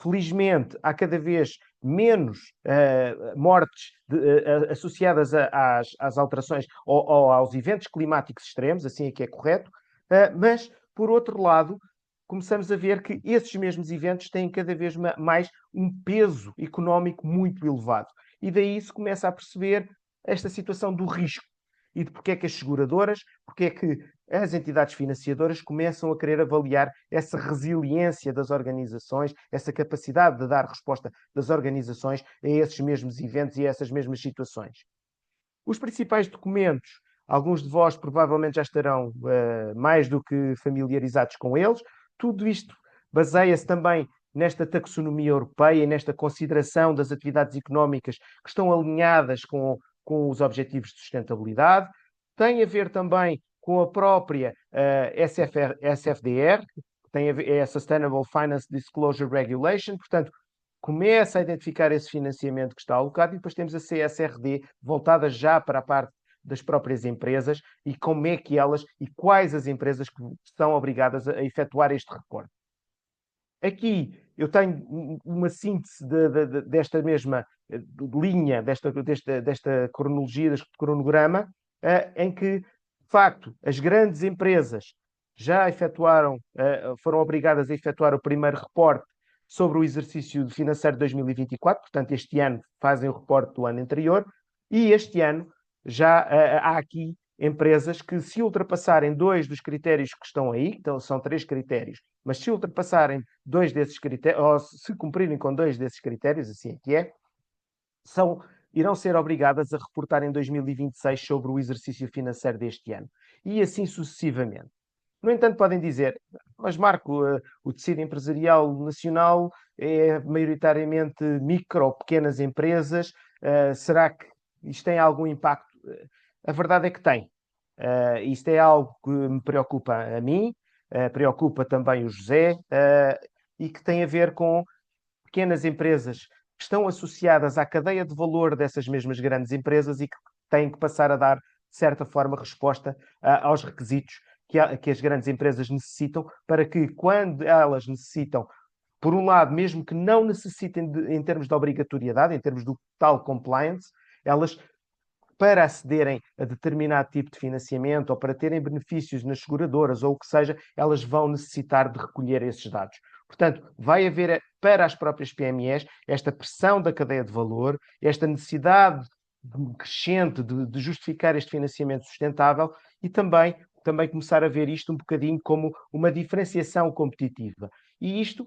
felizmente, há cada vez menos mortes associadas às alterações ou aos eventos climáticos extremos, assim é que é correto, mas, por outro lado, começamos a ver que esses mesmos eventos têm cada vez mais um peso económico muito elevado. E daí se começa a perceber esta situação do risco e de porque é que as seguradoras, porque é que as entidades financiadoras começam a querer avaliar essa resiliência das organizações, essa capacidade de dar resposta das organizações a esses mesmos eventos e a essas mesmas situações. Os principais documentos, alguns de vós provavelmente já estarão mais do que familiarizados com eles. Tudo isto baseia-se também nesta taxonomia europeia e nesta consideração das atividades económicas que estão alinhadas com os objetivos de sustentabilidade. Tem a ver também com a própria SFDR, que tem a ver, é a Sustainable Finance Disclosure Regulation, portanto, começa a identificar esse financiamento que está alocado e depois temos a CSRD voltada já para a parte das próprias empresas e como é que elas e quais as empresas que são obrigadas a efetuar este reporte. Aqui eu tenho uma síntese desta mesma linha, desta cronologia, deste cronograma, em que, de facto, as grandes empresas já efetuaram, foram obrigadas a efetuar o primeiro reporte sobre o exercício financeiro de 2024, portanto, este ano fazem o reporte do ano anterior, e este ano já há aqui empresas que, se ultrapassarem dois dos critérios que estão aí, então são três critérios, mas se ultrapassarem dois desses critérios, ou se cumprirem com dois desses critérios, assim é que é, irão ser obrigadas a reportar em 2026 sobre o exercício financeiro deste ano. E assim sucessivamente. No entanto, podem dizer, mas Marco, o tecido empresarial nacional é maioritariamente micro ou pequenas empresas, será que isto tem algum impacto? A verdade é que tem. Isto é algo que me preocupa a mim, preocupa também o José, e que tem a ver com pequenas empresas que estão associadas à cadeia de valor dessas mesmas grandes empresas e que têm que passar a dar, de certa forma, resposta aos requisitos que as grandes empresas necessitam para que, quando elas necessitam, por um lado, mesmo que não necessitem em termos de obrigatoriedade, em termos do tal compliance, elas, para acederem a determinado tipo de financiamento ou para terem benefícios nas seguradoras ou o que seja, elas vão necessitar de recolher esses dados. Portanto, vai haver para as próprias PMEs esta pressão da cadeia de valor, esta necessidade crescente de justificar este financiamento sustentável e também começar a ver isto um bocadinho como uma diferenciação competitiva. E isto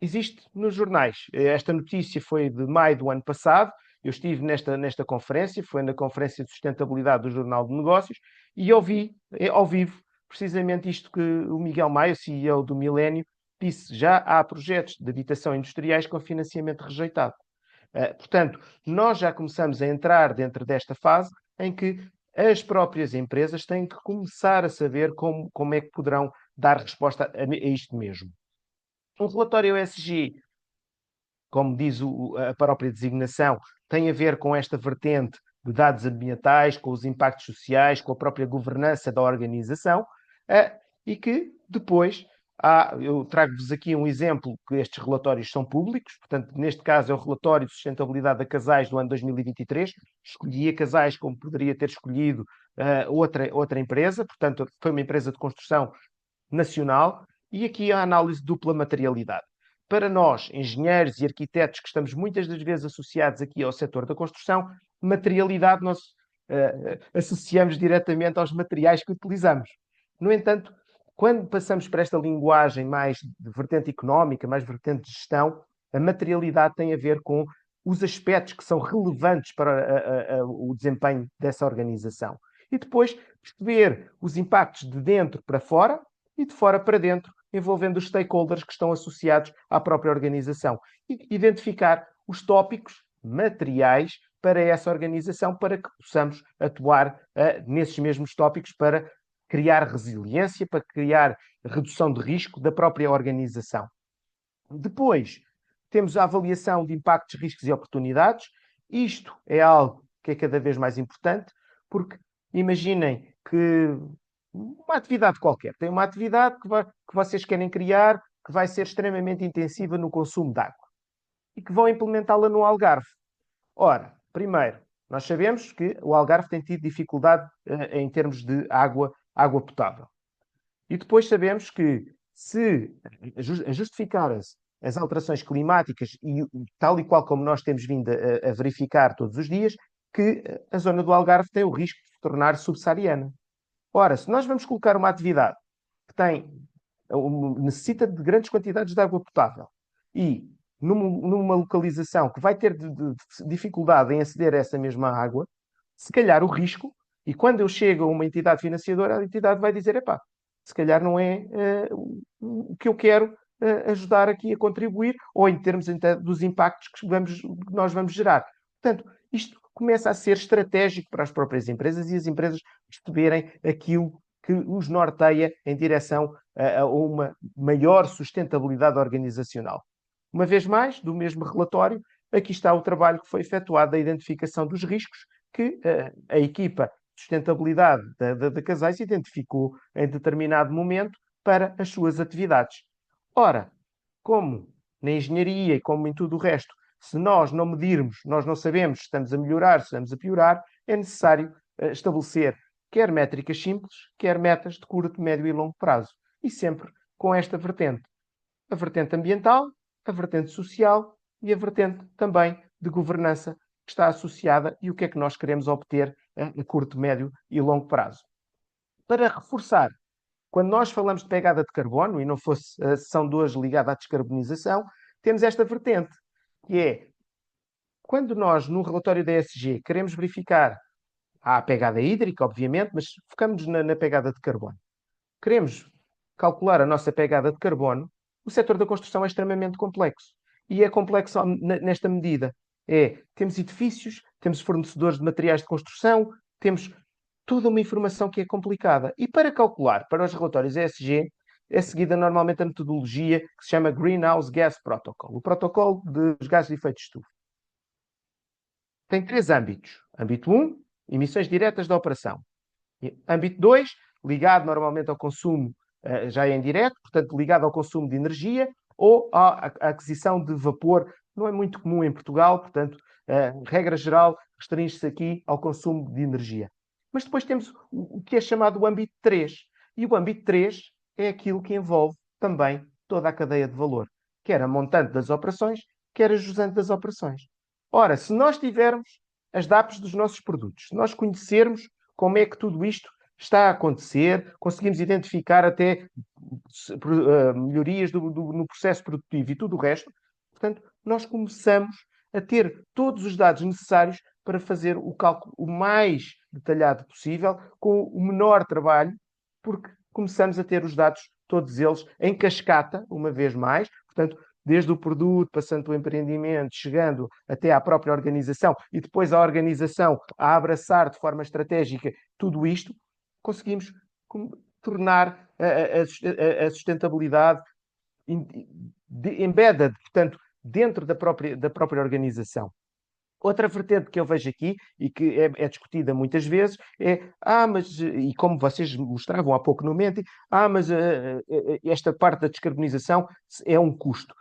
existe nos jornais. Esta notícia foi de maio do ano passado. Eu estive nesta conferência, foi na Conferência de Sustentabilidade do Jornal de Negócios, e ouvi ao vivo precisamente isto que o Miguel Maia, CEO do Milênio, disse. Já há projetos de habitação industriais com financiamento rejeitado. Portanto, nós já começamos a entrar dentro desta fase em que as próprias empresas têm que começar a saber como é que poderão dar resposta a isto mesmo. Um relatório ESG, como diz a própria designação, tem a ver com esta vertente de dados ambientais, com os impactos sociais, com a própria governança da organização, e que depois eu trago-vos aqui um exemplo que estes relatórios são públicos, portanto, neste caso é o relatório de sustentabilidade da Casais do ano 2023. Escolhi a Casais como poderia ter escolhido outra empresa, portanto, foi uma empresa de construção nacional, e aqui a análise de dupla materialidade. Para nós, engenheiros e arquitetos, que estamos muitas das vezes associados aqui ao setor da construção, materialidade nós associamos diretamente aos materiais que utilizamos. No entanto, quando passamos para esta linguagem mais de vertente económica, mais vertente de gestão, a materialidade tem a ver com os aspectos que são relevantes para o desempenho dessa organização. E depois perceber os impactos de dentro para fora e de fora para dentro, envolvendo os stakeholders que estão associados à própria organização. E identificar os tópicos materiais para essa organização, para que possamos atuar nesses mesmos tópicos para criar resiliência, para criar redução de risco da própria organização. Depois, temos a avaliação de impactos, riscos e oportunidades. Isto é algo que é cada vez mais importante, porque imaginem que uma atividade qualquer, tem uma atividade que vocês querem criar, que vai ser extremamente intensiva no consumo de água e que vão implementá-la no Algarve. Ora, primeiro, nós sabemos que o Algarve tem tido dificuldade em termos de água potável. E depois sabemos que se justificarem-se as alterações climáticas e tal e qual como nós temos vindo a verificar todos os dias, que a zona do Algarve tem o risco de se tornar subsaariana. Ora, se nós vamos colocar uma atividade que necessita de grandes quantidades de água potável e numa localização que vai ter dificuldade em aceder a essa mesma água, se calhar o risco, e quando eu chego a uma entidade financiadora, a entidade vai dizer, epá, se calhar não é o que eu quero ajudar aqui a contribuir, ou em termos dos impactos que nós vamos gerar. Portanto, isto começa a ser estratégico para as próprias empresas e as empresas perceberem aquilo que os norteia em direção a uma maior sustentabilidade organizacional. Uma vez mais, do mesmo relatório, aqui está o trabalho que foi efetuado da identificação dos riscos que a equipa de sustentabilidade da Casais identificou em determinado momento para as suas atividades. Ora, como na engenharia e como em tudo o resto, se nós não medirmos, nós não sabemos se estamos a melhorar, se estamos a piorar, é necessário estabelecer quer métricas simples, quer metas de curto, médio e longo prazo. E sempre com esta vertente. A vertente ambiental, a vertente social e a vertente também de governança que está associada e o que é que nós queremos obter a curto, médio e longo prazo. Para reforçar, quando nós falamos de pegada de carbono, e não fosse a sessão de hoje ligada à descarbonização, temos esta vertente, que é, quando nós, no relatório da ESG, queremos verificar a pegada hídrica, obviamente, mas focamos na pegada de carbono. Queremos calcular a nossa pegada de carbono, o setor da construção é extremamente complexo. E é complexo nesta medida. Temos edifícios, temos fornecedores de materiais de construção, temos toda uma informação que é complicada. E para calcular para os relatórios ESG, é seguida normalmente a metodologia que se chama Greenhouse Gas Protocol, o protocolo dos gases de efeito de estufa. Tem 3 âmbitos. Âmbito 1, emissões diretas da operação. Âmbito 2, ligado normalmente ao consumo já em direto, portanto ligado ao consumo de energia ou à aquisição de vapor. Não é muito comum em Portugal, portanto, regra geral, restringe-se aqui ao consumo de energia. Mas depois temos o que é chamado o âmbito 3. E o âmbito 3 é aquilo que envolve também toda a cadeia de valor, quer a montante das operações, quer a jusante das operações. Ora, se nós tivermos as DAPs dos nossos produtos, se nós conhecermos como é que tudo isto está a acontecer, conseguimos identificar até melhorias no processo produtivo e tudo o resto. Portanto, nós começamos a ter todos os dados necessários para fazer o cálculo o mais detalhado possível, com o menor trabalho, porque começamos a ter os dados, todos eles, em cascata, uma vez mais. Portanto, desde o produto, passando pelo empreendimento, chegando até à própria organização e depois a organização a abraçar de forma estratégica tudo isto, conseguimos tornar a sustentabilidade embedded, portanto, dentro da própria organização. Outra vertente que eu vejo aqui e que é discutida muitas vezes mas, e como vocês mostravam há pouco no Menti, mas esta parte da descarbonização é um custo.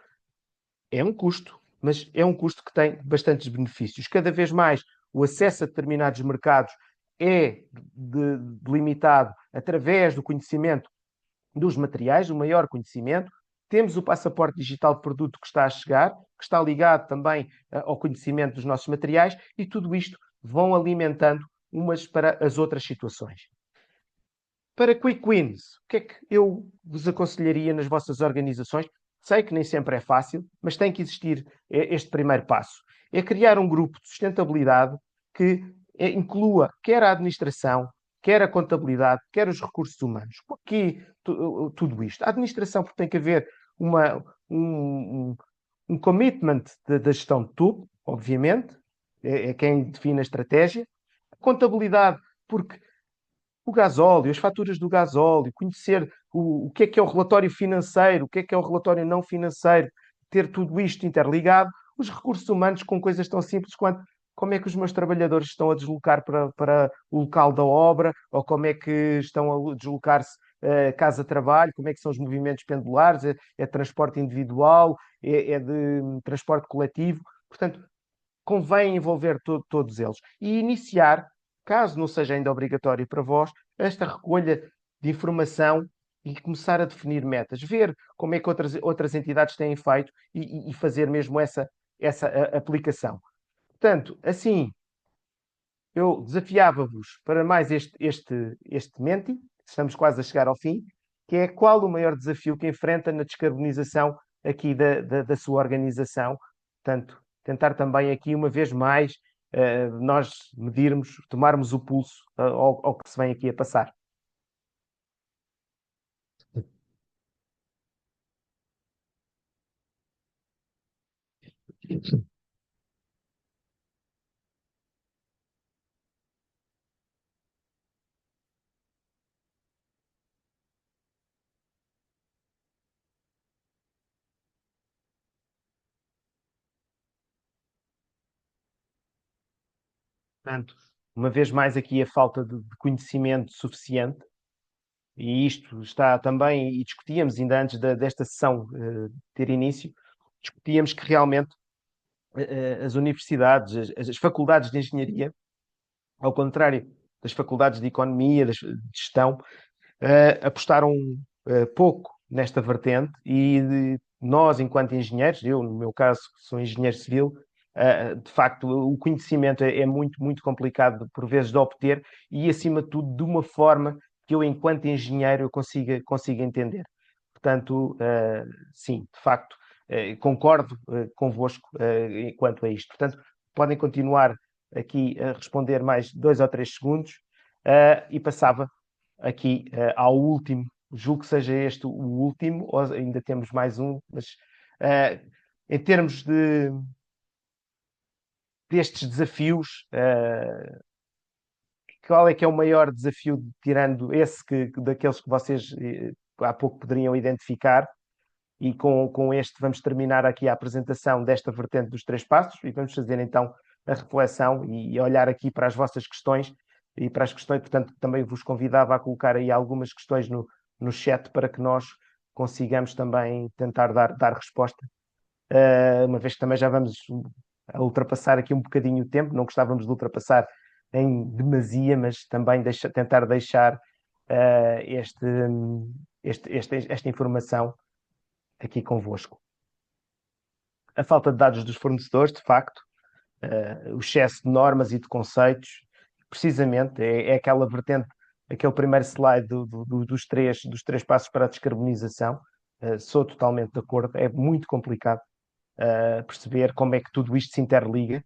É um custo, mas é um custo que tem bastantes benefícios. Cada vez mais o acesso a determinados mercados é delimitado através do conhecimento dos materiais, o maior conhecimento. Temos o passaporte digital de produto que está a chegar, que está ligado também ao conhecimento dos nossos materiais, e tudo isto vão alimentando umas para as outras situações. Para quick wins, o que é que eu vos aconselharia nas vossas organizações? Sei que nem sempre é fácil, mas tem que existir este primeiro passo. É criar um grupo de sustentabilidade que inclua quer a administração, quer a contabilidade, quer os recursos humanos. Por que tudo isto? A administração, porque tem que haver um commitment da gestão de tudo, obviamente, é quem define a estratégia. A contabilidade, porque o gasóleo, as faturas do gasóleo, conhecer o que é o relatório financeiro, o que é o relatório não financeiro, ter tudo isto interligado. Os recursos humanos com coisas tão simples quanto como é que os meus trabalhadores estão a deslocar para o local da obra, ou como é que estão a deslocar-se casa-trabalho, como é que são os movimentos pendulares, é transporte individual, é de transporte coletivo. Portanto, convém envolver todos eles e iniciar, caso não seja ainda obrigatório para vós, esta recolha de informação e começar a definir metas, ver como é que outras entidades têm feito e fazer mesmo essa aplicação. Portanto, assim, eu desafiava-vos para mais este Menti, estamos quase a chegar ao fim, que é qual o maior desafio que enfrenta na descarbonização aqui da sua organização. Portanto, tentar também aqui, uma vez mais, nós medirmos, tomarmos o pulso ao que se vem aqui a passar. Portanto, uma vez mais aqui a falta de conhecimento suficiente, e isto está também, e discutíamos ainda antes desta sessão ter início, discutíamos que realmente as universidades, as faculdades de engenharia, ao contrário das faculdades de economia, de gestão, apostaram pouco nesta vertente e nós, enquanto engenheiros, eu, no meu caso, que sou engenheiro civil, de facto, o conhecimento é muito, muito complicado, por vezes, de obter e, acima de tudo, de uma forma que eu, enquanto engenheiro, eu consiga entender. Portanto, sim, de facto, concordo convosco quanto a isto. Portanto, podem continuar aqui a responder mais 2 ou 3 segundos e passava aqui ao último, julgo que seja este o último, ou ainda temos mais um, mas em termos destes desafios, qual é que é o maior desafio, tirando esse daqueles que vocês há pouco poderiam identificar? E com este vamos terminar aqui a apresentação desta vertente dos 3 passos e vamos fazer então a reflexão e olhar aqui para as vossas questões e para as questões, portanto, também vos convidava a colocar aí algumas questões no chat para que nós consigamos também tentar dar resposta, uma vez que também já vamos a ultrapassar aqui um bocadinho o tempo, não gostávamos de ultrapassar em demasia, mas também tentar deixar esta informação aqui convosco. A falta de dados dos fornecedores, de facto, o excesso de normas e de conceitos, precisamente, é aquela vertente, aquele primeiro slide dos três passos para a descarbonização. Sou totalmente de acordo, é muito complicado perceber como é que tudo isto se interliga.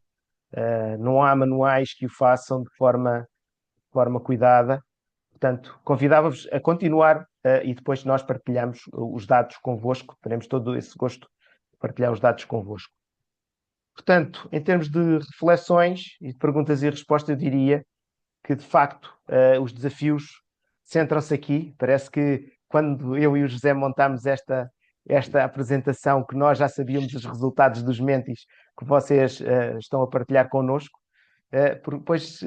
Não há manuais que o façam de forma cuidada. Portanto, convidava-vos a continuar e depois nós partilhamos os dados convosco, teremos todo esse gosto de partilhar os dados convosco. Portanto, em termos de reflexões e de perguntas e respostas, eu diria que, de facto, os desafios centram-se aqui. Parece que quando eu e o José montámos esta apresentação, que nós já sabíamos os resultados dos mentis que vocês estão a partilhar connosco, pois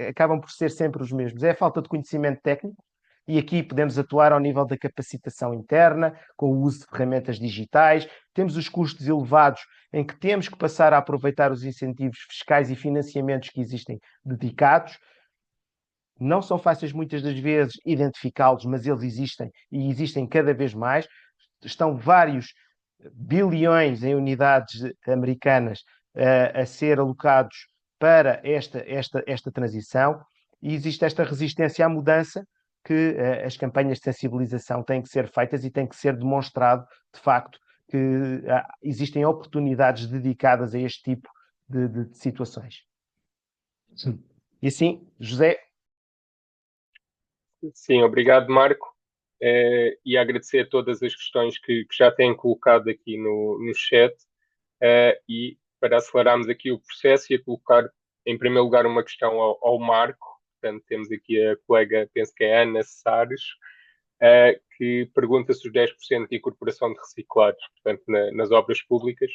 acabam por ser sempre os mesmos. É a falta de conhecimento técnico, e aqui podemos atuar ao nível da capacitação interna, com o uso de ferramentas digitais, temos os custos elevados em que temos que passar a aproveitar os incentivos fiscais e financiamentos que existem dedicados. Não são fáceis muitas das vezes identificá-los, mas eles existem e existem cada vez mais. Estão vários bilhões em unidades americanas a ser alocados para esta transição, e existe esta resistência à mudança que as campanhas de sensibilização têm que ser feitas e tem que ser demonstrado, de facto, que existem oportunidades dedicadas a este tipo de situações. Sim. E assim, José. Sim, obrigado, Marco. E agradecer a todas as questões que já têm colocado aqui no chat. E para acelerarmos aqui o processo, ia colocar em primeiro lugar uma questão ao Marco. Portanto, temos aqui a colega, penso que é Ana Sares, que pergunta se os 10% de incorporação de reciclados, portanto, nas obras públicas,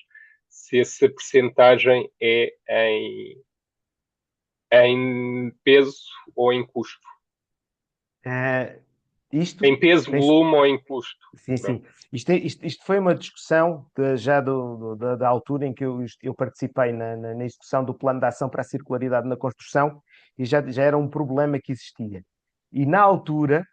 se essa percentagem é em peso ou em custo. Isto Em peso, tem. volume ou em custo. Sim, Pronto. sim. Isto foi uma discussão já da altura em que eu participei na execução do Plano de Ação para a Circularidade na Construção, e já era um problema que existia. E na altura,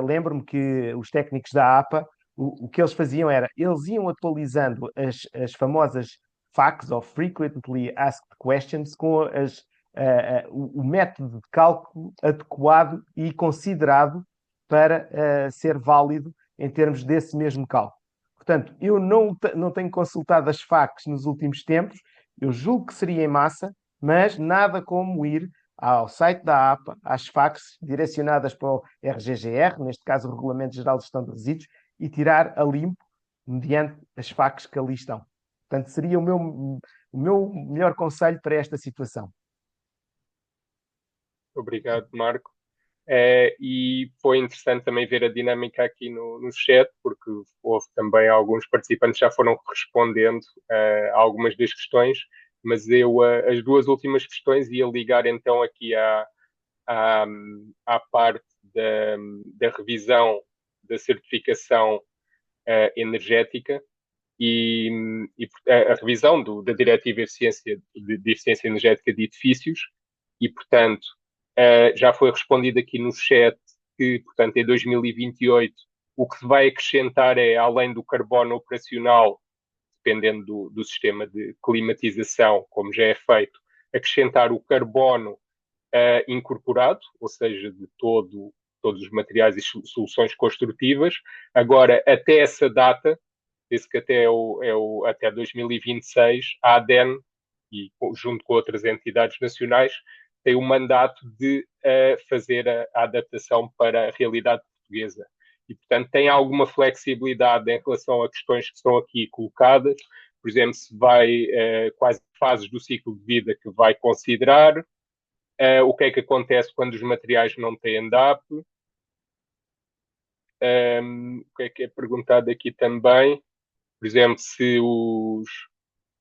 lembro-me que os técnicos da APA, o que eles faziam era, eles iam atualizando as famosas FAQs, ou Frequently Asked Questions, com o método de cálculo adequado e considerado para ser válido em termos desse mesmo cálculo. Portanto, eu não tenho consultado as FAQs nos últimos tempos, eu julgo que seria em massa, mas nada como ir ao site da APA, às FAQs direcionadas para o RGGR, neste caso o Regulamento Geral de Gestão de Resíduos, e tirar a limpo mediante as FAQs que ali estão. Portanto, seria o meu melhor conselho para esta situação. Obrigado, Marco. E foi interessante também ver a dinâmica aqui no chat, porque houve também alguns participantes que já foram respondendo a algumas das questões, mas eu, as duas últimas questões, ia ligar então aqui à parte da revisão da certificação energética e a revisão da Diretiva de Eficiência Energética de Edifícios, e, portanto, já foi respondido aqui no chat que, portanto, em 2028 o que se vai acrescentar é, além do carbono operacional, dependendo do sistema de climatização, como já é feito, acrescentar o carbono incorporado, ou seja, de todos os materiais e soluções construtivas. Agora, até essa data, penso que até 2026, a ADEN, e junto com outras entidades nacionais, tem o mandato de fazer a adaptação para a realidade portuguesa. E, portanto, tem alguma flexibilidade em relação a questões que estão aqui colocadas. Por exemplo, se vai quais fases do ciclo de vida que vai considerar, o que é que acontece quando os materiais não têm DAP, o que é perguntado aqui também, por exemplo, se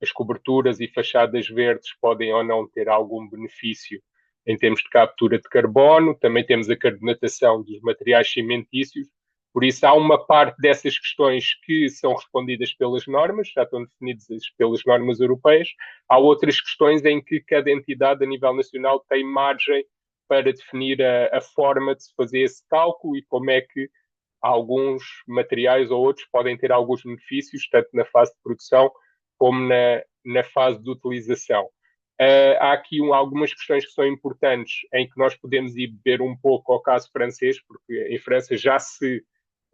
as coberturas e fachadas verdes podem ou não ter algum benefício em termos de captura de carbono. Também temos a carbonatação dos materiais cimentícios. Por isso, há uma parte dessas questões que são respondidas pelas normas, já estão definidas pelas normas europeias. Há outras questões em que cada entidade, a nível nacional, tem margem para definir a forma de se fazer esse cálculo e como é que alguns materiais ou outros podem ter alguns benefícios, tanto na fase de produção como na fase de utilização. Há aqui algumas questões que são importantes em que nós podemos ir beber um pouco ao caso francês, porque em França já se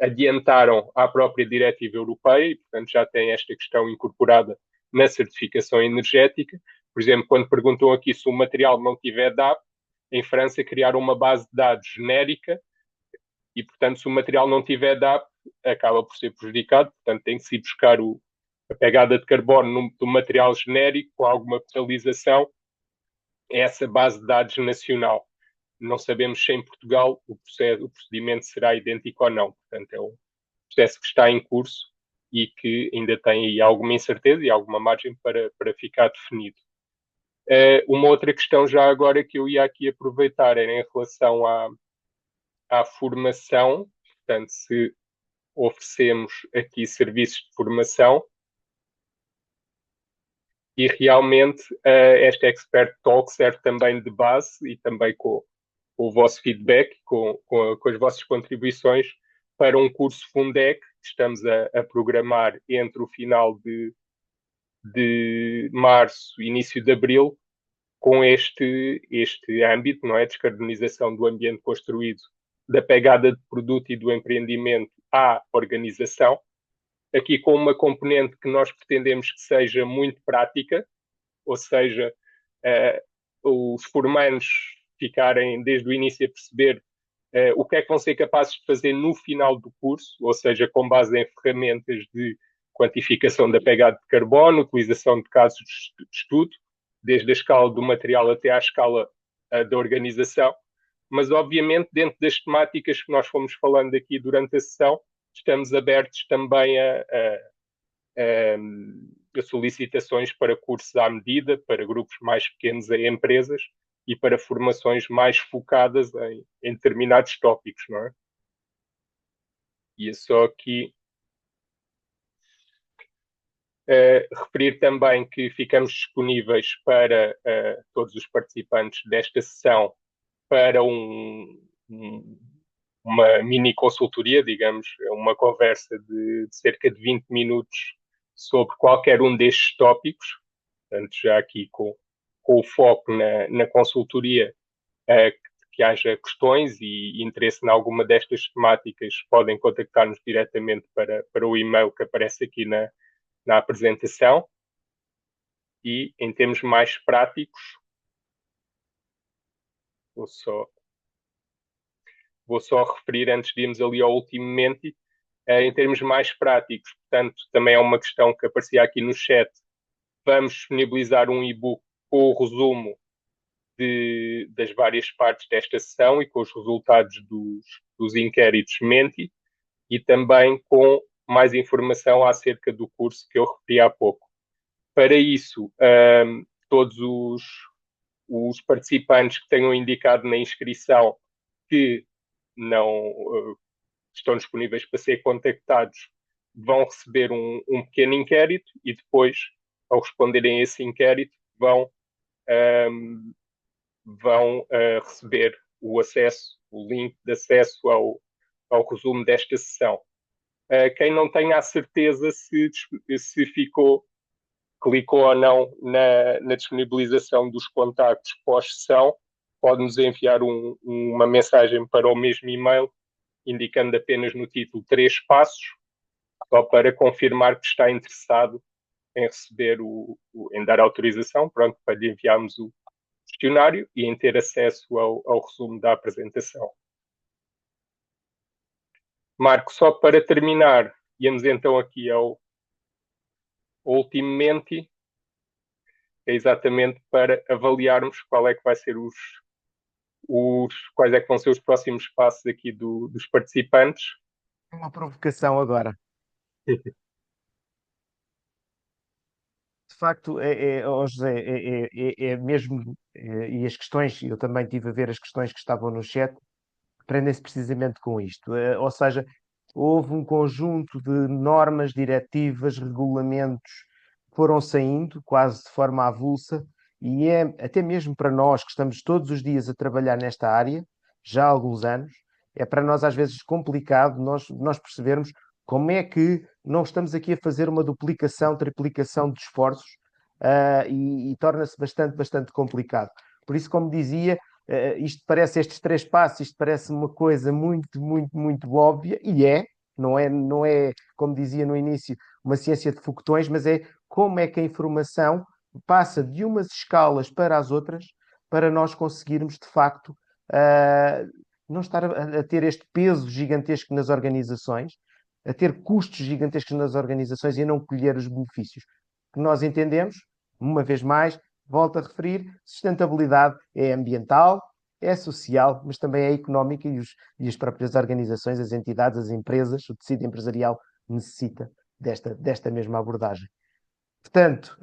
adiantaram à própria diretiva europeia e, portanto, já tem esta questão incorporada na certificação energética. Por exemplo, quando perguntam aqui se o material não tiver DAP, em França criaram uma base de dados genérica e, portanto, se o material não tiver DAP, acaba por ser prejudicado. Portanto, tem que se ir buscar a pegada de carbono do material genérico com alguma penalização é essa base de dados nacional. Não sabemos se em Portugal o procedimento será idêntico ou não. Portanto, é um processo que está em curso e que ainda tem aí alguma incerteza e alguma margem para ficar definido. Uma outra questão já agora que eu ia aqui aproveitar era em relação à formação. Portanto, se oferecemos aqui serviços de formação, e realmente esta Expert Talk serve também de base e também com o vosso feedback, com as vossas contribuições para um curso Fundec que estamos a programar entre o final de março e início de abril, com este âmbito, não é? Descarbonização do ambiente construído, da pegada de produto e do empreendimento à organização, aqui com uma componente que nós pretendemos que seja muito prática, ou seja, os formandos ficarem desde o início a perceber o que é que vão ser capazes de fazer no final do curso, ou seja, com base em ferramentas de quantificação da pegada de carbono, utilização de casos de estudo, desde a escala do material até à escala da organização. Mas, obviamente, dentro das temáticas que nós fomos falando aqui durante a sessão, estamos abertos também a solicitações para cursos à medida, para grupos mais pequenos em empresas e para formações mais focadas em determinados tópicos, não é? E é só aqui referir também que ficamos disponíveis para todos os participantes desta sessão para uma mini consultoria, digamos, uma conversa de cerca de 20 minutos sobre qualquer um destes tópicos, portanto, já aqui com o foco na consultoria, que haja questões e interesse em alguma destas temáticas, podem contactar-nos diretamente para o e-mail que aparece aqui na apresentação. E em termos mais práticos, vou só, vou só referir antes de irmos ali ao último Menti, em termos mais práticos, portanto, também é uma questão que aparecia aqui no chat. Vamos disponibilizar um e-book com o resumo das várias partes desta sessão e com os resultados dos inquéritos Menti e também com mais informação acerca do curso que eu referi há pouco. Para isso, todos os participantes que tenham indicado na inscrição que não estão disponíveis para ser contactados vão receber um pequeno inquérito e depois, ao responderem a esse inquérito, vão receber o acesso, o link de acesso ao resumo desta sessão. Quem não tenha a certeza se clicou ou não na disponibilização dos contactos pós-sessão, pode-nos enviar uma mensagem para o mesmo e-mail, indicando apenas no título 3 passos, só para confirmar que está interessado em receber em dar autorização, pronto, para lhe enviarmos o questionário e em ter acesso ao resumo da apresentação. Marco, só para terminar, íamos então aqui ao último Menti, é exatamente para avaliarmos qual é que vai ser quais é que vão ser os próximos passos aqui dos participantes. Uma provocação agora. De facto, José, é mesmo, e as questões, eu também tive a ver as questões que estavam no chat, prendem-se precisamente com isto. Ou seja, houve um conjunto de normas, diretivas, regulamentos que foram saindo quase de forma avulsa, e é até mesmo para nós que estamos todos os dias a trabalhar nesta área, já há alguns anos, é para nós às vezes complicado nós percebermos como é que não estamos aqui a fazer uma duplicação, triplicação de esforços, e torna-se bastante complicado. Por isso, como dizia, isto parece estes três passos, isto parece uma coisa muito óbvia, e não é, como dizia no início, uma ciência de foguetões, mas é como é que a informação passa de umas escalas para as outras, para nós conseguirmos, de facto, não estar a ter este peso gigantesco nas organizações, a ter custos gigantescos nas organizações e a não colher os benefícios. Que nós entendemos, uma vez mais, volto a referir, sustentabilidade é ambiental, é social, mas também é económica e as próprias organizações, as entidades, as empresas, o tecido empresarial necessita desta mesma abordagem. Portanto,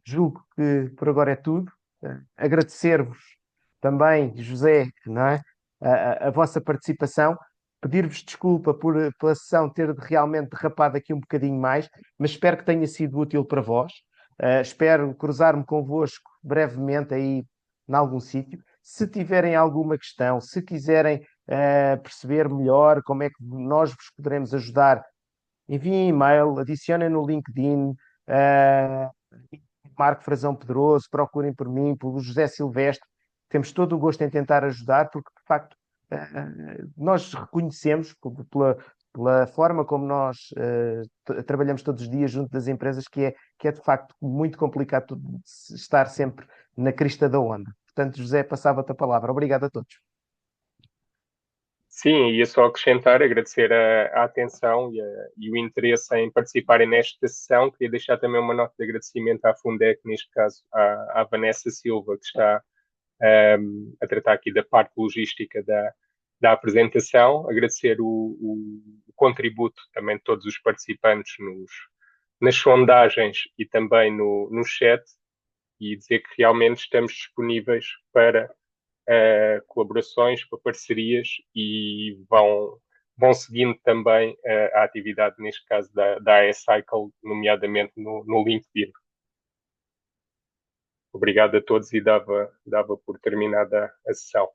julgo que por agora é tudo. Agradecer-vos também, José, não é? A vossa participação, pedir-vos desculpa pela sessão ter realmente derrapado aqui um bocadinho mais, mas espero que tenha sido útil para vós. Espero cruzar-me convosco brevemente aí em algum sítio. Se tiverem alguma questão, se quiserem perceber melhor como é que nós vos poderemos ajudar, enviem e-mail, adicionem no LinkedIn, uh, Marco Frazão Pedroso, procurem por mim, pelo José Silvestre. Temos todo o gosto em tentar ajudar, porque de facto nós reconhecemos pela forma como nós trabalhamos todos os dias junto das empresas que é de facto muito complicado estar sempre na crista da onda. Portanto, José, passava-te a palavra. Obrigado a todos. Sim, ia só acrescentar, agradecer a atenção e o interesse em participarem nesta sessão. Queria deixar também uma nota de agradecimento à Fundec, neste caso à Vanessa Silva, que está a tratar aqui da parte logística da apresentação. Agradecer o contributo também de todos os participantes nas sondagens e também no chat e dizer que realmente estamos disponíveis para colaborações, para parcerias e vão seguindo também a atividade, neste caso, da AES-Cycle, nomeadamente no LinkedIn. Obrigado a todos e dava por terminada a sessão.